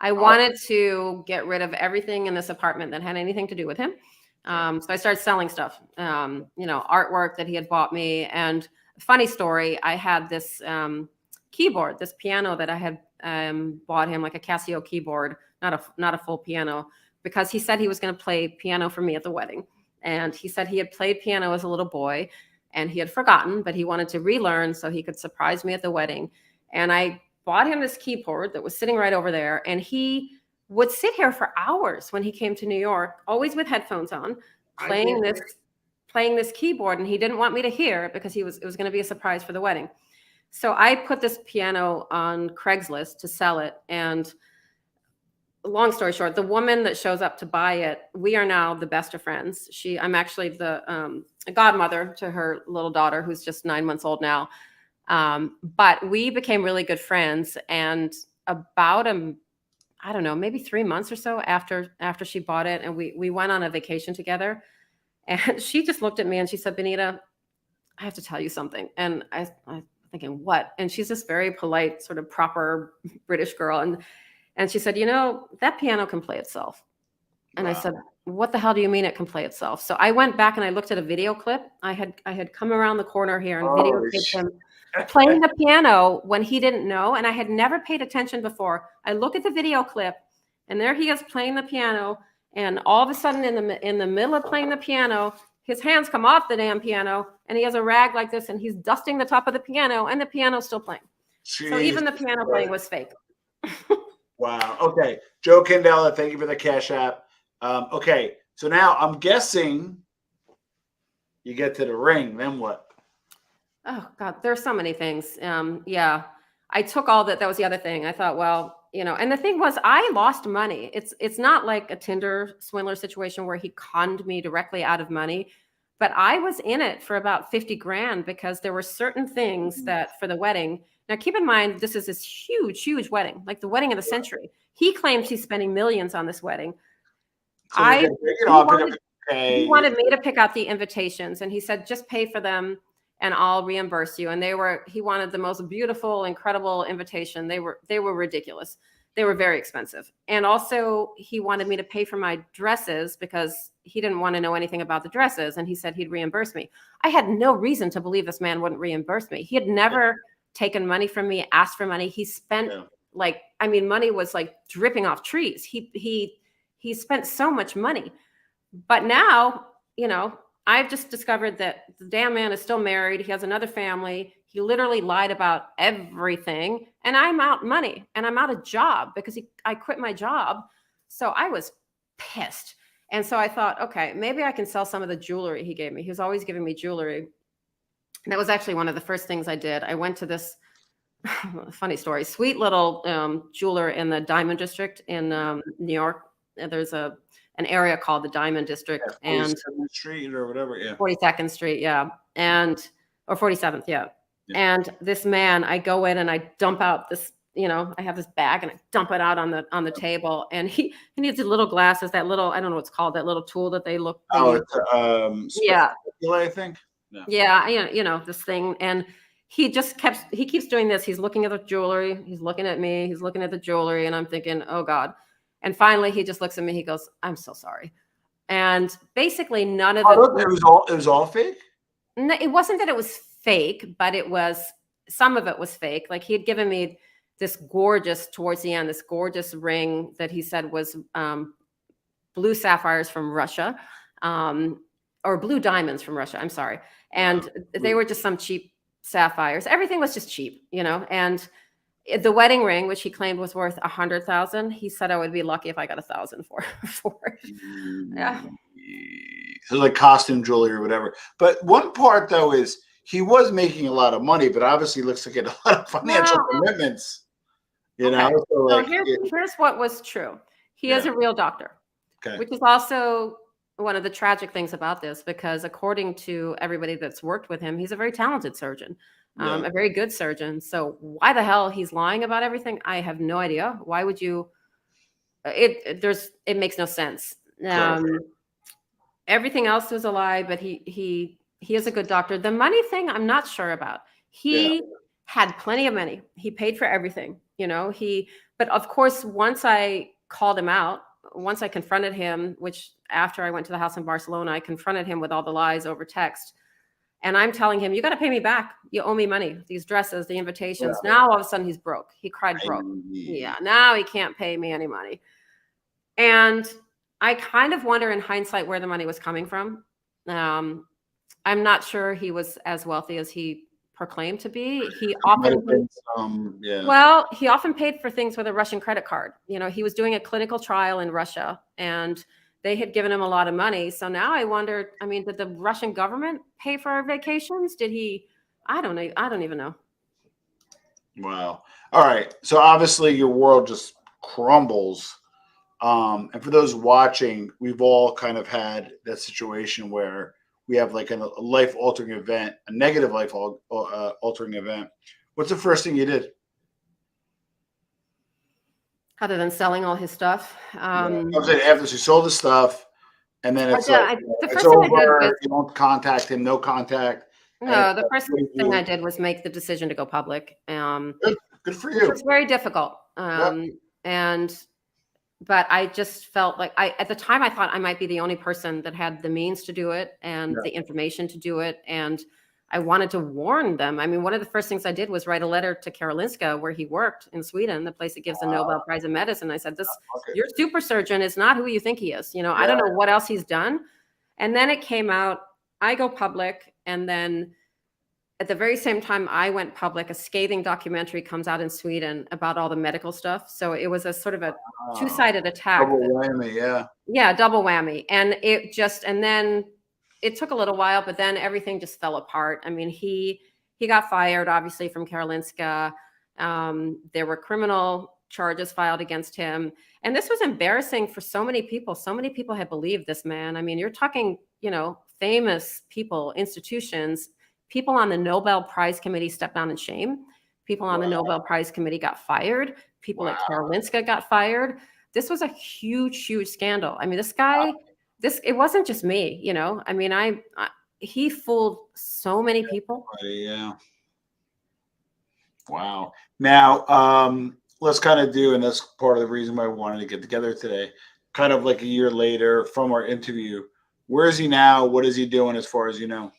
I wanted to get rid of everything in this apartment that had anything to do with him. So I started selling stuff, artwork that he had bought me. And funny story, I had this keyboard, this piano that I had bought him, like a Casio keyboard, not a full piano, because he said he was going to play piano for me at the wedding. And he said he had played piano as a little boy and he had forgotten, but he wanted to relearn so he could surprise me at the wedding. And I bought him this keyboard that was sitting right over there. And he would sit here for hours when he came to New York, always with headphones on, playing this keyboard. And he didn't want me to hear it because it was going to be a surprise for the wedding. So I put this piano on Craigslist to sell it. And long story short, the woman that shows up to buy it, we are now the best of friends. I'm actually the godmother to her little daughter, who's just 9 months old now. But we became really good friends. And about I don't know, maybe 3 months or so after she bought it, and we went on a vacation together. And she just looked at me and she said, Benita, I have to tell you something. And I thinking, what? And she's this very polite, sort of proper British girl. And she said, that piano can play itself. And wow. I said, what the hell do you mean it can play itself? So I went back and I looked at a video clip. I had come around the corner here and videotaped him playing the piano when he didn't know. And I had never paid attention before. I look at the video clip and there he is playing the piano. And all of a sudden in the middle of playing the piano, his hands come off the damn piano and he has a rag like this and he's dusting the top of the piano and the piano's still playing. Jeez. So even the piano playing was fake. Wow. Okay. Joe Candela, thank you for the Cash App. Okay. So now I'm guessing you get to the ring. Then what? Oh, God. There's so many things. Yeah. I took all that. That was the other thing. I thought, well, and the thing was, I lost money. It's not like a Tinder swindler situation where he conned me directly out of money. But I was in it for about 50 grand because there were certain things that for the wedding. Now, keep in mind, this is this huge, huge wedding, like the wedding of the century. He claims he's spending millions on this wedding. So he wanted me to pick out the invitations, and he said, just pay for them and I'll reimburse you. And he wanted the most beautiful, incredible invitation. They were ridiculous. They were very expensive. And also he wanted me to pay for my dresses because he didn't want to know anything about the dresses. And he said he'd reimburse me. I had no reason to believe this man wouldn't reimburse me. He had never taken money from me, asked for money. He spent money was like dripping off trees. He spent so much money. But now, I've just discovered that the damn man is still married. He has another family. He literally lied about everything. And I'm out money and I'm out of job because I quit my job. So I was pissed. And so I thought, okay, maybe I can sell some of the jewelry he gave me. He was always giving me jewelry. And that was actually one of the first things I did. I went to this funny story, sweet little jeweler in the Diamond District in New York. There's an area called the Diamond District, and 42nd Street or whatever, yeah. 42nd Street, yeah, or 47th, yeah. And this man, I go in and I dump out this, I have this bag and I dump it out on the table, and he needs the little glasses, that little, I don't know what's called, that little tool that they look. It's yeah, I think. Yeah, this thing, and he keeps doing this. He's looking at the jewelry. He's looking at me. He's looking at the jewelry, and I'm thinking, oh God. And finally, he just looks at me. He goes, "I'm so sorry." And basically, none of it was all fake. No, it wasn't that it was fake, but some of it was fake. Like, he had given me this gorgeous, towards the end, this gorgeous ring that he said was blue sapphires from Russia, or blue diamonds from Russia. I'm sorry, and they were just some cheap sapphires. Everything was just cheap, and the wedding ring, which he claimed was worth $100,000, he said I would be lucky if I got $1,000 for it. Yeah. So like costume jewelry or whatever. But one part though is he was making a lot of money, but obviously looks like he had a lot of financial commitments. So here's what was true. He is a real doctor, which is also one of the tragic things about this, because according to everybody that's worked with him, he's a very talented surgeon, a very good surgeon. So why the hell he's lying about everything, I have no idea. Why would you? It makes no sense. Everything else was a lie, but he is a good doctor. The money thing, I'm not sure about. He had plenty of money. He paid for everything, but of course, once I called him out, once I confronted him, which after I went to the house in Barcelona, I confronted him with all the lies over text. And I'm telling him, you got to pay me back. You owe me money. These dresses, the invitations. Now all of a sudden he's broke. He cried broke. Yeah, now he can't pay me any money. And I kind of wonder in hindsight where the money was coming from. I'm not sure he was as wealthy as he proclaimed to be. He often he often paid for things with a Russian credit card. He was doing a clinical trial in Russia, and they had given him a lot of money. So now I wonder, did the Russian government pay for our vacations? Did he? I don't know. I don't even know. Wow. All right. So obviously your world just crumbles. And for those watching, we've all kind of had that situation where we have like a life-altering event, a negative life-altering event. What's the first thing you did? Other than selling all his stuff. I'm saying after you sold the stuff, and then it's the first it's thing over. I did was, you don't contact him, no contact. No, the first thing I did was make the decision to go public. Good for you. It was very difficult. But I just felt like at the time I thought I might be the only person that had the means to do it and the information to do it. And I wanted to warn them. One of the first things I did was write a letter to Karolinska, where he worked in Sweden, the place that gives the Nobel Prize in Medicine. I said, your super surgeon is not who you think he is. I don't know what else he's done. And then it came out, I go public. And then at the very same time I went public, a scathing documentary comes out in Sweden about all the medical stuff. So it was a sort of a two-sided attack. Double whammy, double whammy. And then it took a little while, but then everything just fell apart. He got fired, obviously, from Karolinska. There were criminal charges filed against him. And this was embarrassing for so many people. So many people had believed this man. You're talking, famous people, institutions. People on the Nobel Prize Committee stepped down in shame. People on the Nobel Prize Committee got fired. People at Karolinska got fired. This was a huge, huge scandal. This guy, it wasn't just me, he fooled so many people. Yeah. Wow. Now, let's kind of do, and that's part of the reason why I wanted to get together today, kind of like a year later from our interview. Where is he now? What is he doing as far as you know?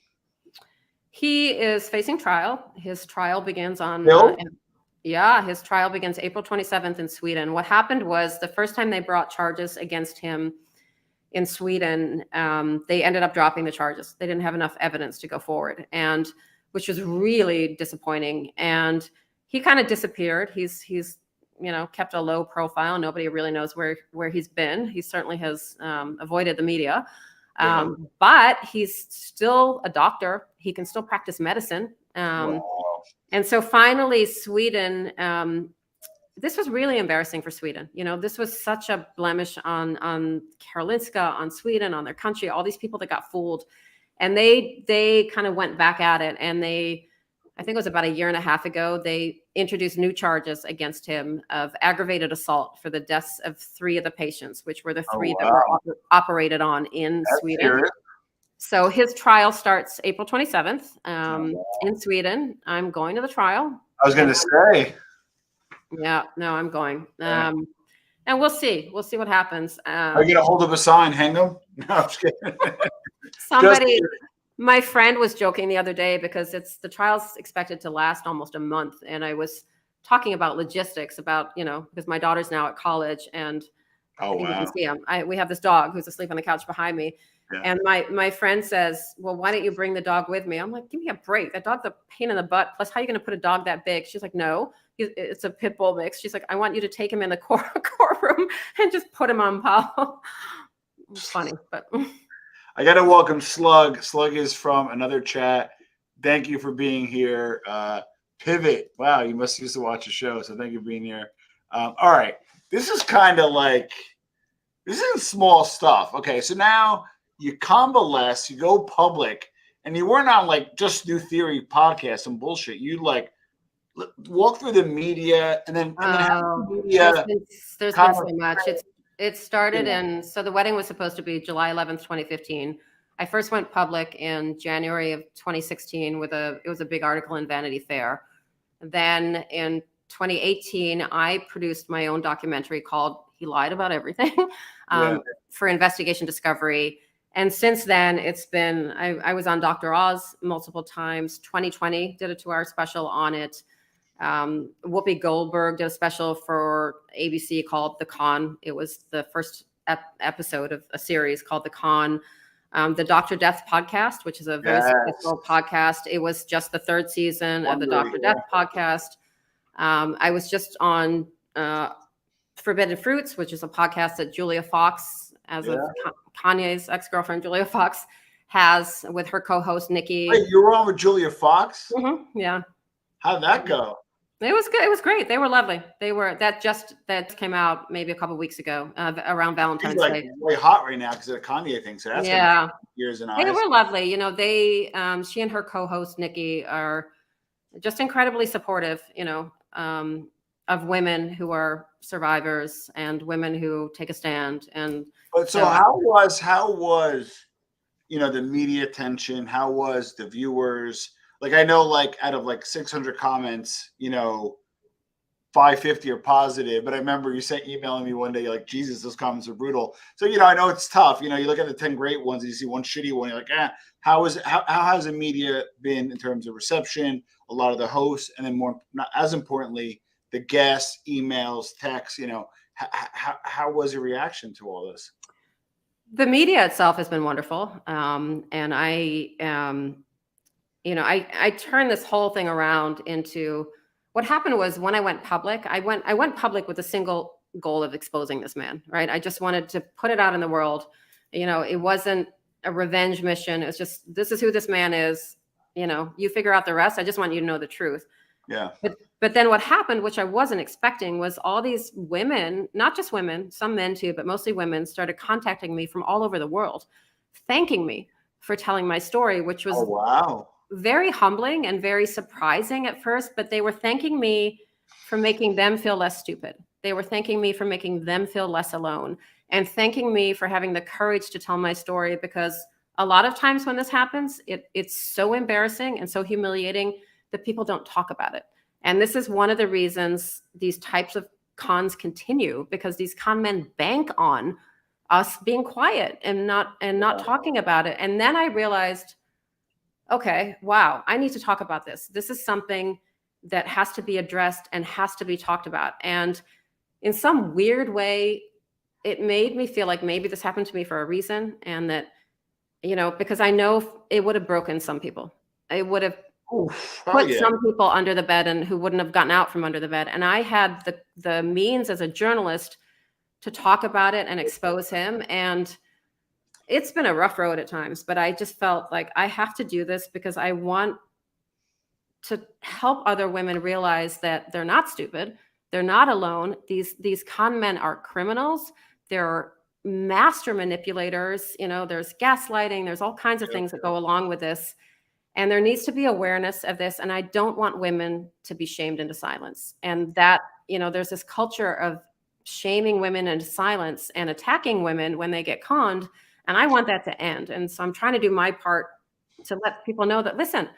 He is facing trial. His trial begins on his trial begins April 27th in Sweden. What happened was the first time they brought charges against him in Sweden, they ended up dropping the charges. They didn't have enough evidence to go forward, and which was really disappointing. And he kind of disappeared. He's kept a low profile. Nobody really knows where he's been. He certainly has avoided the media. But he's still a doctor. He can still practice medicine. And so finally, Sweden, this was really embarrassing for Sweden. This was such a blemish on Karolinska, on Sweden, on their country, all these people that got fooled. And they kind of went back at it. And I think it was about a year and a half ago, they introduced new charges against him of aggravated assault for the deaths of 3 of the patients, which were the 3 that were operated on in Sweden. Serious. So his trial starts April 27th in Sweden. I'm going to the trial. I was going to say. Yeah, no, I'm going. And we'll see. We'll see what happens. Are you going to hold up a sign, hang them? No, I'm just kidding. Somebody, my friend was joking the other day because the trial's expected to last almost a month. And I was talking about logistics because my daughter's now at college and you can see him. We have this dog who's asleep on the couch behind me. Yeah. And my friend says, well, why don't you bring the dog with me? I'm like, give me a break. That dog's a pain in the butt. Plus, how are you going to put a dog that big? She's like, no, it's a pit bull mix. She's like, I want you to take him in the courtroom and just put him on pal. It's funny, but I got to welcome Slug. Slug is from another chat. Thank you for being here. Pivot. Wow, you must used to watch the show, so thank you for being here. All right. This is kind of like, this isn't small stuff. Okay, so now you convalesce, you go public, and you weren't on like just New Theory podcast and bullshit. You like walk through the media and then the media. There's been so much. It started so the wedding was supposed to be July 11th, 2015. I first went public in January of 2016 it was a big article in Vanity Fair. Then in 2018, I produced my own documentary called He Lied About Everything for Investigation Discovery. And since then, it's been, I was on Dr. Oz multiple times. 2020 did a 2-hour special on it. Whoopi Goldberg did a special for ABC called The Con. It was the first episode of a series called The Con. The Dr. Death podcast, which is a very successful podcast. It was just the 3rd season of the Dr. Death podcast. I was just on Forbidden Fruits, which is a podcast that Julia Fox, Kanye's ex-girlfriend Julia Fox, has with her co-host Nikki. Wait, you were on with Julia Fox? Mm-hmm, yeah. How'd that go? It was good. It was great. They were lovely. That came out maybe a couple of weeks ago around Valentine's Day. She's like way hot right now because of the Kanye thing. So that's years and eyes. They were lovely. She and her co-host Nikki are just incredibly supportive. Of women who are survivors and women who take a stand. But so how was the media attention? How was the viewers? Like, I know, like, out of like 600 comments, 550 are positive. But I remember you emailing me one day, you're like, Jesus, those comments are brutal. So, I know it's tough. You look at the 10 great ones and you see one shitty one. You're like, how has the media been in terms of reception? A lot of the hosts, and then not as importantly, the guests, emails, texts, how was your reaction to all this? The media itself has been wonderful. And I turned this whole thing around into what happened was when I went public, I went public with a single goal of exposing this man, right? I just wanted to put it out in the world. It wasn't a revenge mission. It was just, this is who this man is. You figure out the rest. I just want you to know the truth. Yeah. But then what happened, which I wasn't expecting, was all these women, not just women, some men too, but mostly women, started contacting me from all over the world, thanking me for telling my story, which was very humbling and very surprising at first. But they were thanking me for making them feel less stupid. They were thanking me for making them feel less alone, and thanking me for having the courage to tell my story, because a lot of times when this happens, it's so embarrassing and so humiliating that people don't talk about it. And this is one of the reasons these types of cons continue, because these con men bank on us being quiet and not talking about it. And then I realized, okay, wow, I need to talk about this. This is something that has to be addressed and has to be talked about. And in some weird way, it made me feel like maybe this happened to me for a reason, and that, because I know it would have broken some people. It would have Oof. Oh put yeah. some people under the bed and who wouldn't have gotten out from under the bed. And I had the means as a journalist to talk about it and expose him. And it's been a rough road at times, but I just felt like I have to do this because I want to help other women realize that they're not stupid. They're not alone. These con men are criminals. They're master manipulators. There's gaslighting. There's all kinds of things that go along with this. And there needs to be awareness of this. And I don't want women to be shamed into silence. And that, there's this culture of shaming women into silence and attacking women when they get conned. And I want that to end. And so I'm trying to do my part to let people know that, listen,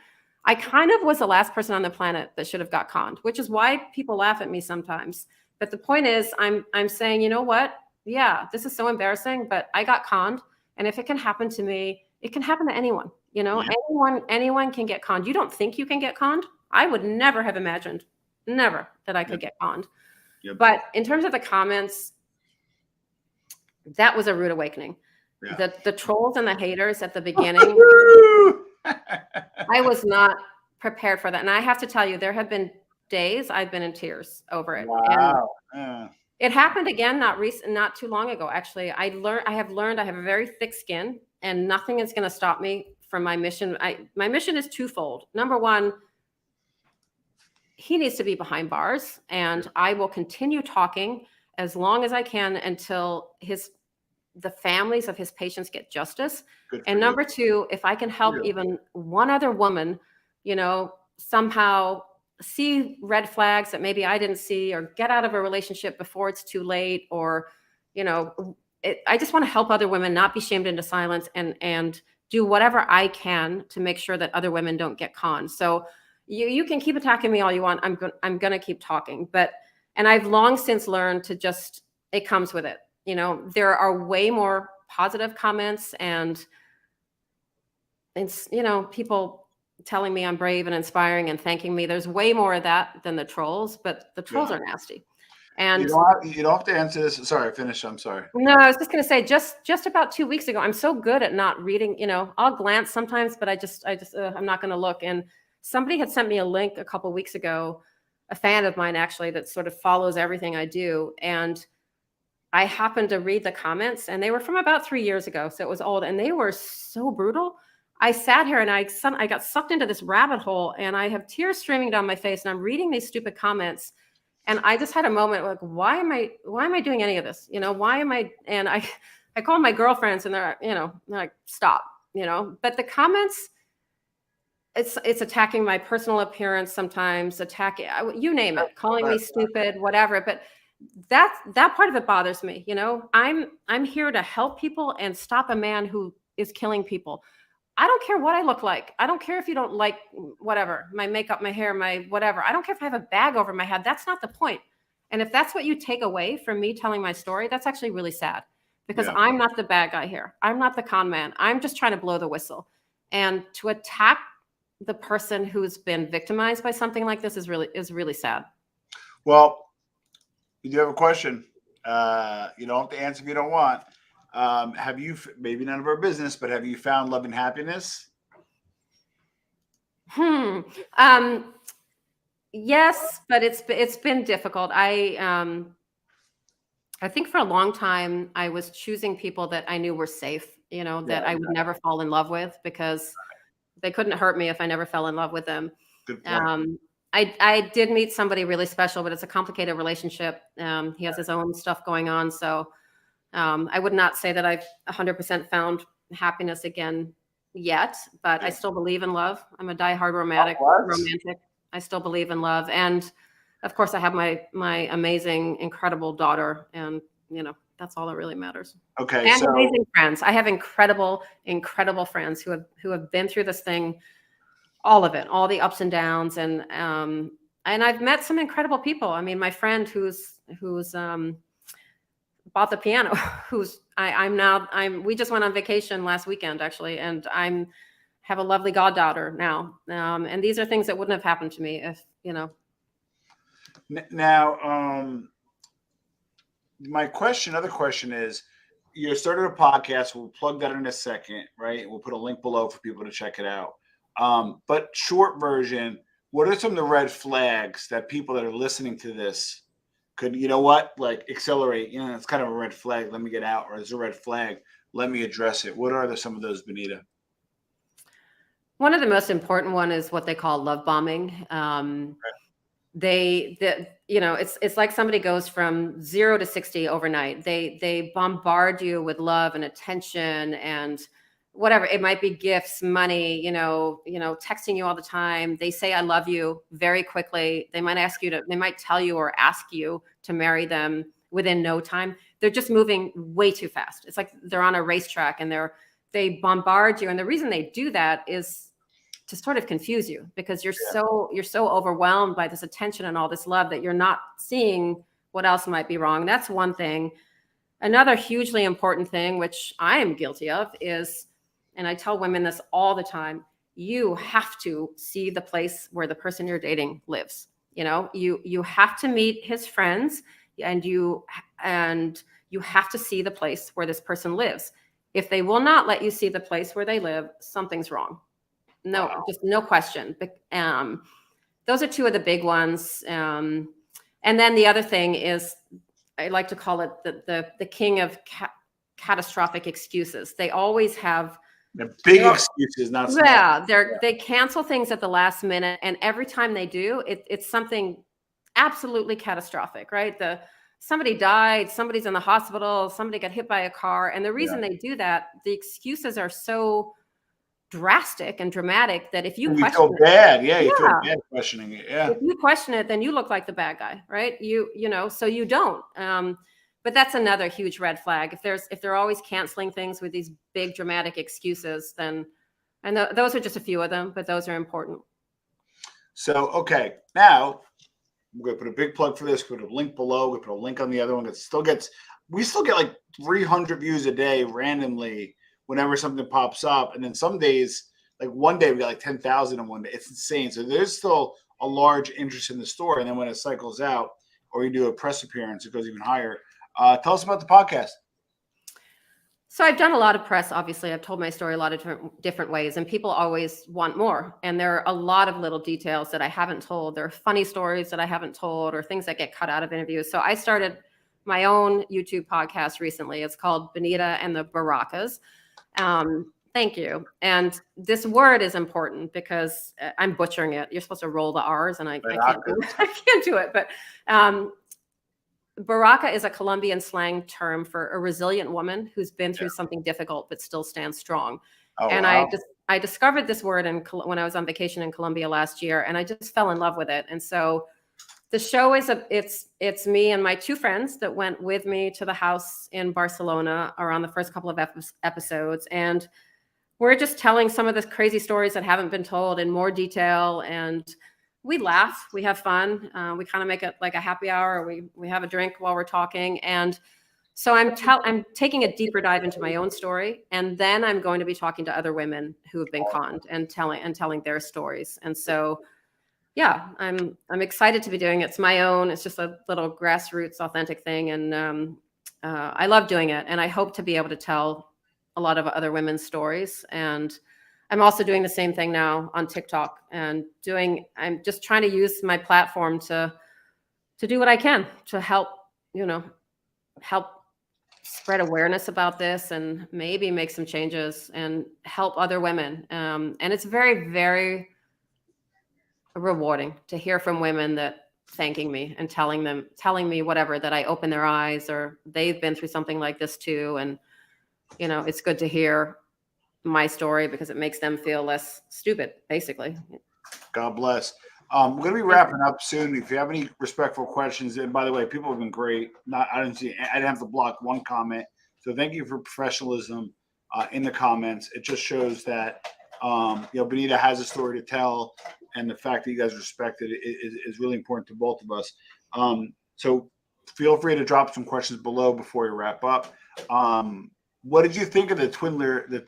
I kind of was the last person on the planet that should have got conned, which is why people laugh at me sometimes. But the point is, I'm saying, you know what? Yeah, this is so embarrassing, but I got conned. And if it can happen to me, it can happen to anyone. Anyone can get conned. You don't think you can get conned? I would never have imagined, never, that I could get conned. Yep. But in terms of the comments, that was a rude awakening. Yeah. The trolls and the haters at the beginning, I was not prepared for that. And I have to tell you, there have been days I've been in tears over it. Wow. And it happened again, not too long ago. Actually, I have learned I have a very thick skin, and nothing is going to stop me from my mission. My mission is twofold. Number one, he needs to be behind bars, and I will continue talking as long as I can until the families of his patients get justice. And number two, if I can help even one other woman, somehow see red flags that maybe I didn't see, or get out of a relationship before it's too late, or, I just want to help other women not be shamed into silence, and do whatever I can to make sure that other women don't get conned. So you can keep attacking me all you want. I'm going to keep talking, and I've long since learned to just, it comes with it. There are way more positive comments and people telling me I'm brave and inspiring and thanking me. There's way more of that than the trolls, but the trolls are nasty. And you don't have to answer this. Sorry, finish. I'm sorry. No, I was just going to say, just about 2 weeks ago, I'm so good at not reading, I'll glance sometimes, but I'm not going to look. And somebody had sent me a link a couple of weeks ago, a fan of mine actually, that sort of follows everything I do. And I happened to read the comments, and they were from about 3 years ago. So it was old, and they were so brutal. I sat here and I got sucked into this rabbit hole, and I have tears streaming down my face, and I'm reading these stupid comments. And I just had a moment like, why am I doing any of this? Why am I? And I called my girlfriends, and they're like, stop, but the comments, it's attacking my personal appearance sometimes, attacking, you name it, calling me stupid, whatever. But that part of it bothers me. I'm here to help people and stop a man who is killing people. I don't care what I look like. I don't care if you don't like whatever, my makeup, my hair, my whatever. I don't care if I have a bag over my head. That's not the point. And if that's what you take away from me telling my story, that's actually really sad, because I'm not the bad guy here. I'm not the con man. I'm just trying to blow the whistle. And to attack the person who's been victimized by something like this is really sad. Well, you do have a question. You don't have to answer if you don't want. Have you, maybe none of our business, but have you found love and happiness? Yes, but it's been difficult. I think for a long time I was choosing people that I knew were safe, that I would never fall in love with, because they couldn't hurt me if I never fell in love with them. Good point. I did meet somebody really special, but it's a complicated relationship. He has his own stuff going on. So I would not say that I've 100% found happiness again yet, but I still believe in love. I'm a diehard romantic. I still believe in love. And of course I have my amazing, incredible daughter, and that's all that really matters. Okay. And amazing friends. I have incredible friends who have been through this thing, all of it, all the ups and downs. And I've met some incredible people. I mean, my friend who's bought the piano, we just went on vacation last weekend actually. And have a lovely goddaughter now. And these are things that wouldn't have happened to me if, Now, my other question is, you started a podcast. We'll plug that in a second, right? We'll put a link below for people to check it out. But short version, what are some of the red flags that people that are listening to this could, like accelerate? It's kind of a red flag. Let me get out, or it's a red flag. Let me address it. What are some of those, Benita? One of the most important one is what they call love bombing. It's like somebody goes from 0 to 60 overnight. They bombard you with love and attention and whatever. It might be gifts, money, texting you all the time. They say I love you very quickly. They might tell you or ask you to marry them within no time. They're just moving way too fast. It's like they're on a racetrack and they bombard you. And the reason they do that is to sort of confuse you, because you're so overwhelmed by this attention and all this love that you're not seeing what else might be wrong. That's one thing. Another hugely important thing, which I am guilty of, is, and I tell women this all the time, you have to see the place where the person you're dating lives. You have to meet his friends, and you have to see the place where this person lives. If they will not let you see the place where they live, something's wrong. No, wow. Just no question. But, those are two of the big ones. And then the other thing is, I like to call it the king of catastrophic excuses. They always have the big excuses, not small. Yeah, they cancel things at the last minute, and every time they do, it's something absolutely catastrophic, right? Somebody died, somebody's in the hospital, somebody got hit by a car, and the reason they do that, the excuses are so drastic and dramatic that if you question feel bad, you feel bad questioning it. Yeah, if you question it, then you look like the bad guy, right? So you don't. But that's another huge red flag. If they're always canceling things with these big dramatic excuses, then, and those are just a few of them, but those are important. So okay, now we're gonna put a big plug for this. Put a link below. We put a link on the other one that we still get like 300 views a day randomly whenever something pops up. And then some days, like one day we got like 10,000 in one day. It's insane. So there's still a large interest in the store. And then when it cycles out or you do a press appearance, it goes even higher. Tell us about the podcast. So I've done a lot of press. Obviously, I've told my story a lot of different ways, and people always want more. And there are a lot of little details that I haven't told. There are funny stories that I haven't told, or things that get cut out of interviews. So I started my own YouTube podcast recently. It's called Benita and the Baracas. Thank you. And this word is important because I'm butchering it. You're supposed to roll the R's, and I can't do it. I can't do it. But Baraka is a Colombian slang term for a resilient woman who's been through something difficult but still stands strong. Oh, and wow. I discovered this word when I was on vacation in Colombia last year, and I just fell in love with it. And so the show is it's me and my two friends that went with me to the house in Barcelona around the first couple of episodes. And we're just telling some of the crazy stories that haven't been told in more detail. And we laugh, we have fun. We kind of make it like a happy hour. We have a drink while we're talking. And so I'm taking a deeper dive into my own story. And then I'm going to be talking to other women who have been conned and telling their stories. And so yeah, I'm excited to be doing it. It's my own. It's just a little grassroots, authentic thing, and I love doing it. And I hope to be able to tell a lot of other women's stories. And I'm also doing the same thing now on TikTok, and I'm just trying to use my platform to do what I can to help spread awareness about this, and maybe make some changes and help other women. And it's very, very rewarding to hear from women that thanking me and telling me whatever, that I open their eyes, or they've been through something like this too. And, it's good to hear my story because it makes them feel less stupid, basically. God bless. We're going to be wrapping up soon. If you have any respectful questions, and by the way, people have been great. I didn't have to block one comment. So thank you for professionalism in the comments. It just shows that, Benita has a story to tell, and the fact that you guys respect it is really important to both of us. So feel free to drop some questions below before we wrap up. What did you think of the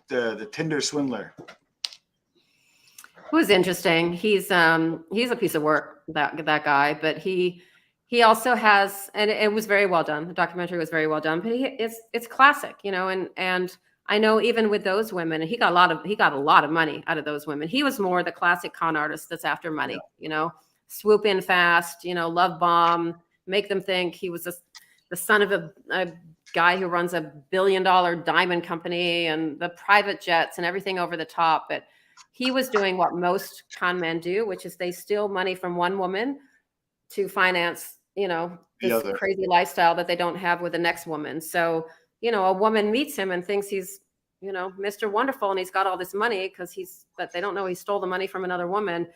the Tinder swindler? It was interesting. He's a piece of work, that guy, but he he also has, and it was very well done. The documentary was very well done, but it's classic, you know, and I know even with those women, he got a lot of money out of those women. He was more the classic con artist that's after money, Yeah. you know, swoop in fast, you know, love bomb, make them think he was the son of a guy who runs $1 billion diamond company and the private jets and everything over the top. But he was doing what most con men do, which is they steal money from one woman to finance, you know, this crazy lifestyle that they don't have with the next woman. So, you know, a woman meets him and thinks he's, you know, Mr. Wonderful and he's got all this money but they don't know he stole the money from another woman.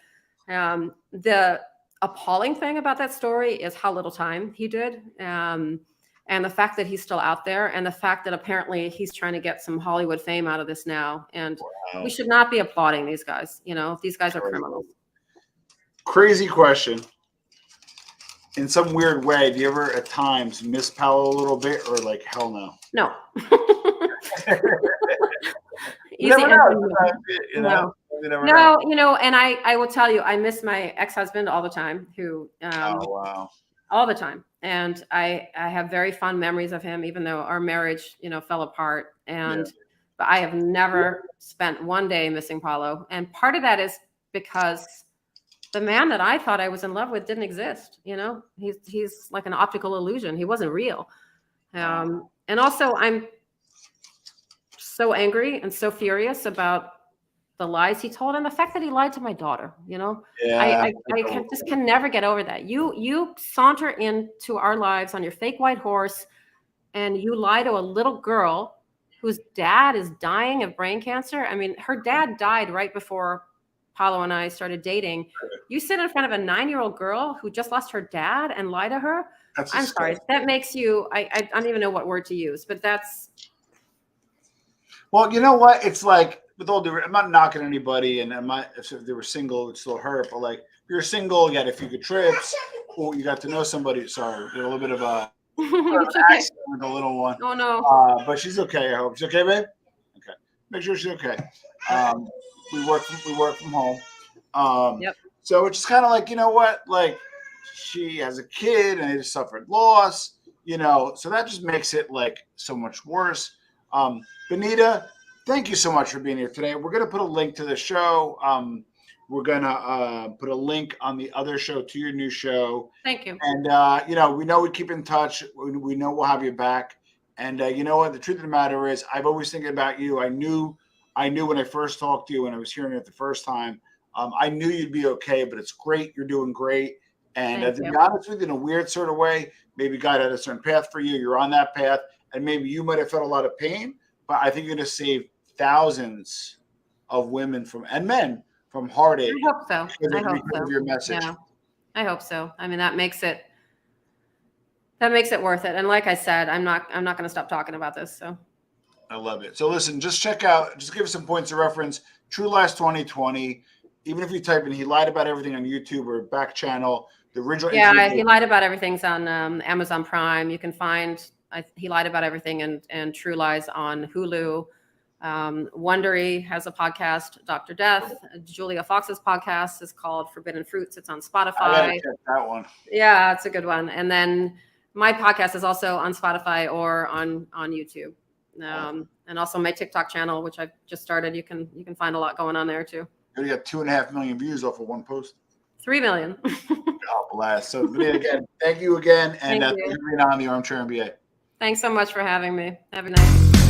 The appalling thing about that story is how little time he did. And the fact that he's still out there, and the fact that apparently he's trying to get some Hollywood fame out of this now. And we should not be applauding these guys. You know, these guys are criminals. Crazy question. In some weird way, do you ever at times miss Paolo a little bit, or like hell no? No. You never know. You know? No, you know, and I will tell you, I miss my ex-husband all the time, who oh wow. All the time. And I have very fond memories of him, even though our marriage, you know, fell apart. And but I have never spent one day missing Paolo. And part of that is because the man that I thought I was in love with didn't exist. You know, he's like an optical illusion. He wasn't real. And also I'm so angry and so furious about the lies he told and the fact that he lied to my daughter. You know, I can never get over that. You saunter into our lives on your fake white horse and you lie to a little girl whose dad is dying of brain cancer. I mean, her dad died right before Paolo and I started dating. You sit in front of a 9-year-old girl who just lost her dad and lie to her. I'm sorry. That makes you, I don't even know what word to use, but that's. Well, you know what? It's like, with all due, I'm not knocking anybody, and if they were single, it still hurt. But like, if you're single, you got a few good trips, or you got to know somebody. Sorry, a little bit of a accident with the little one. Oh no. But she's okay. I hope she's okay, babe. Okay, make sure she's okay. We work from home. Yep. So it's just kind of like, you know what? Like, she has a kid and they just suffered loss. You know, so that just makes it like so much worse. Benita, thank you so much for being here today. We're going to put a link to the show. We're going to put a link on the other show to your new show. Thank you. And, you know we keep in touch. We know we'll have you back. And you know what? The truth of the matter is I've always thinking about you. I knew when I first talked to you, when I was hearing it the first time, I knew you'd be okay, but it's great. You're doing great. And to be honest with you, in a weird sort of way, maybe God had a certain path for you. You're on that path. And maybe you might have felt a lot of pain, but I think you're going to save thousands of women and men from heartache. I hope so. Because of your message. Yeah, I hope so. I mean, that makes it worth it. And like I said, I'm not going to stop talking about this. So I love it. So listen, just give us some points of reference. True Lies 2020. Even if you type in "he lied about everything" on YouTube or back channel, the original. Yeah, he lied about everything's on Amazon Prime. You can find. He lied about everything and True Lies on Hulu. Wondery has a podcast, Dr. Death. Julia Fox's podcast is called Forbidden Fruits. It's on Spotify. I gotta check that one. Yeah, it's a good one. And then my podcast is also on Spotify or on YouTube. And also my TikTok channel, which I've just started. You can find a lot going on there too. You got 2.5 million views off of one post. 3 million. God bless. So again, thank you again, and thank you for being on the Armchair MBA. Thanks so much for having me. Have a nice.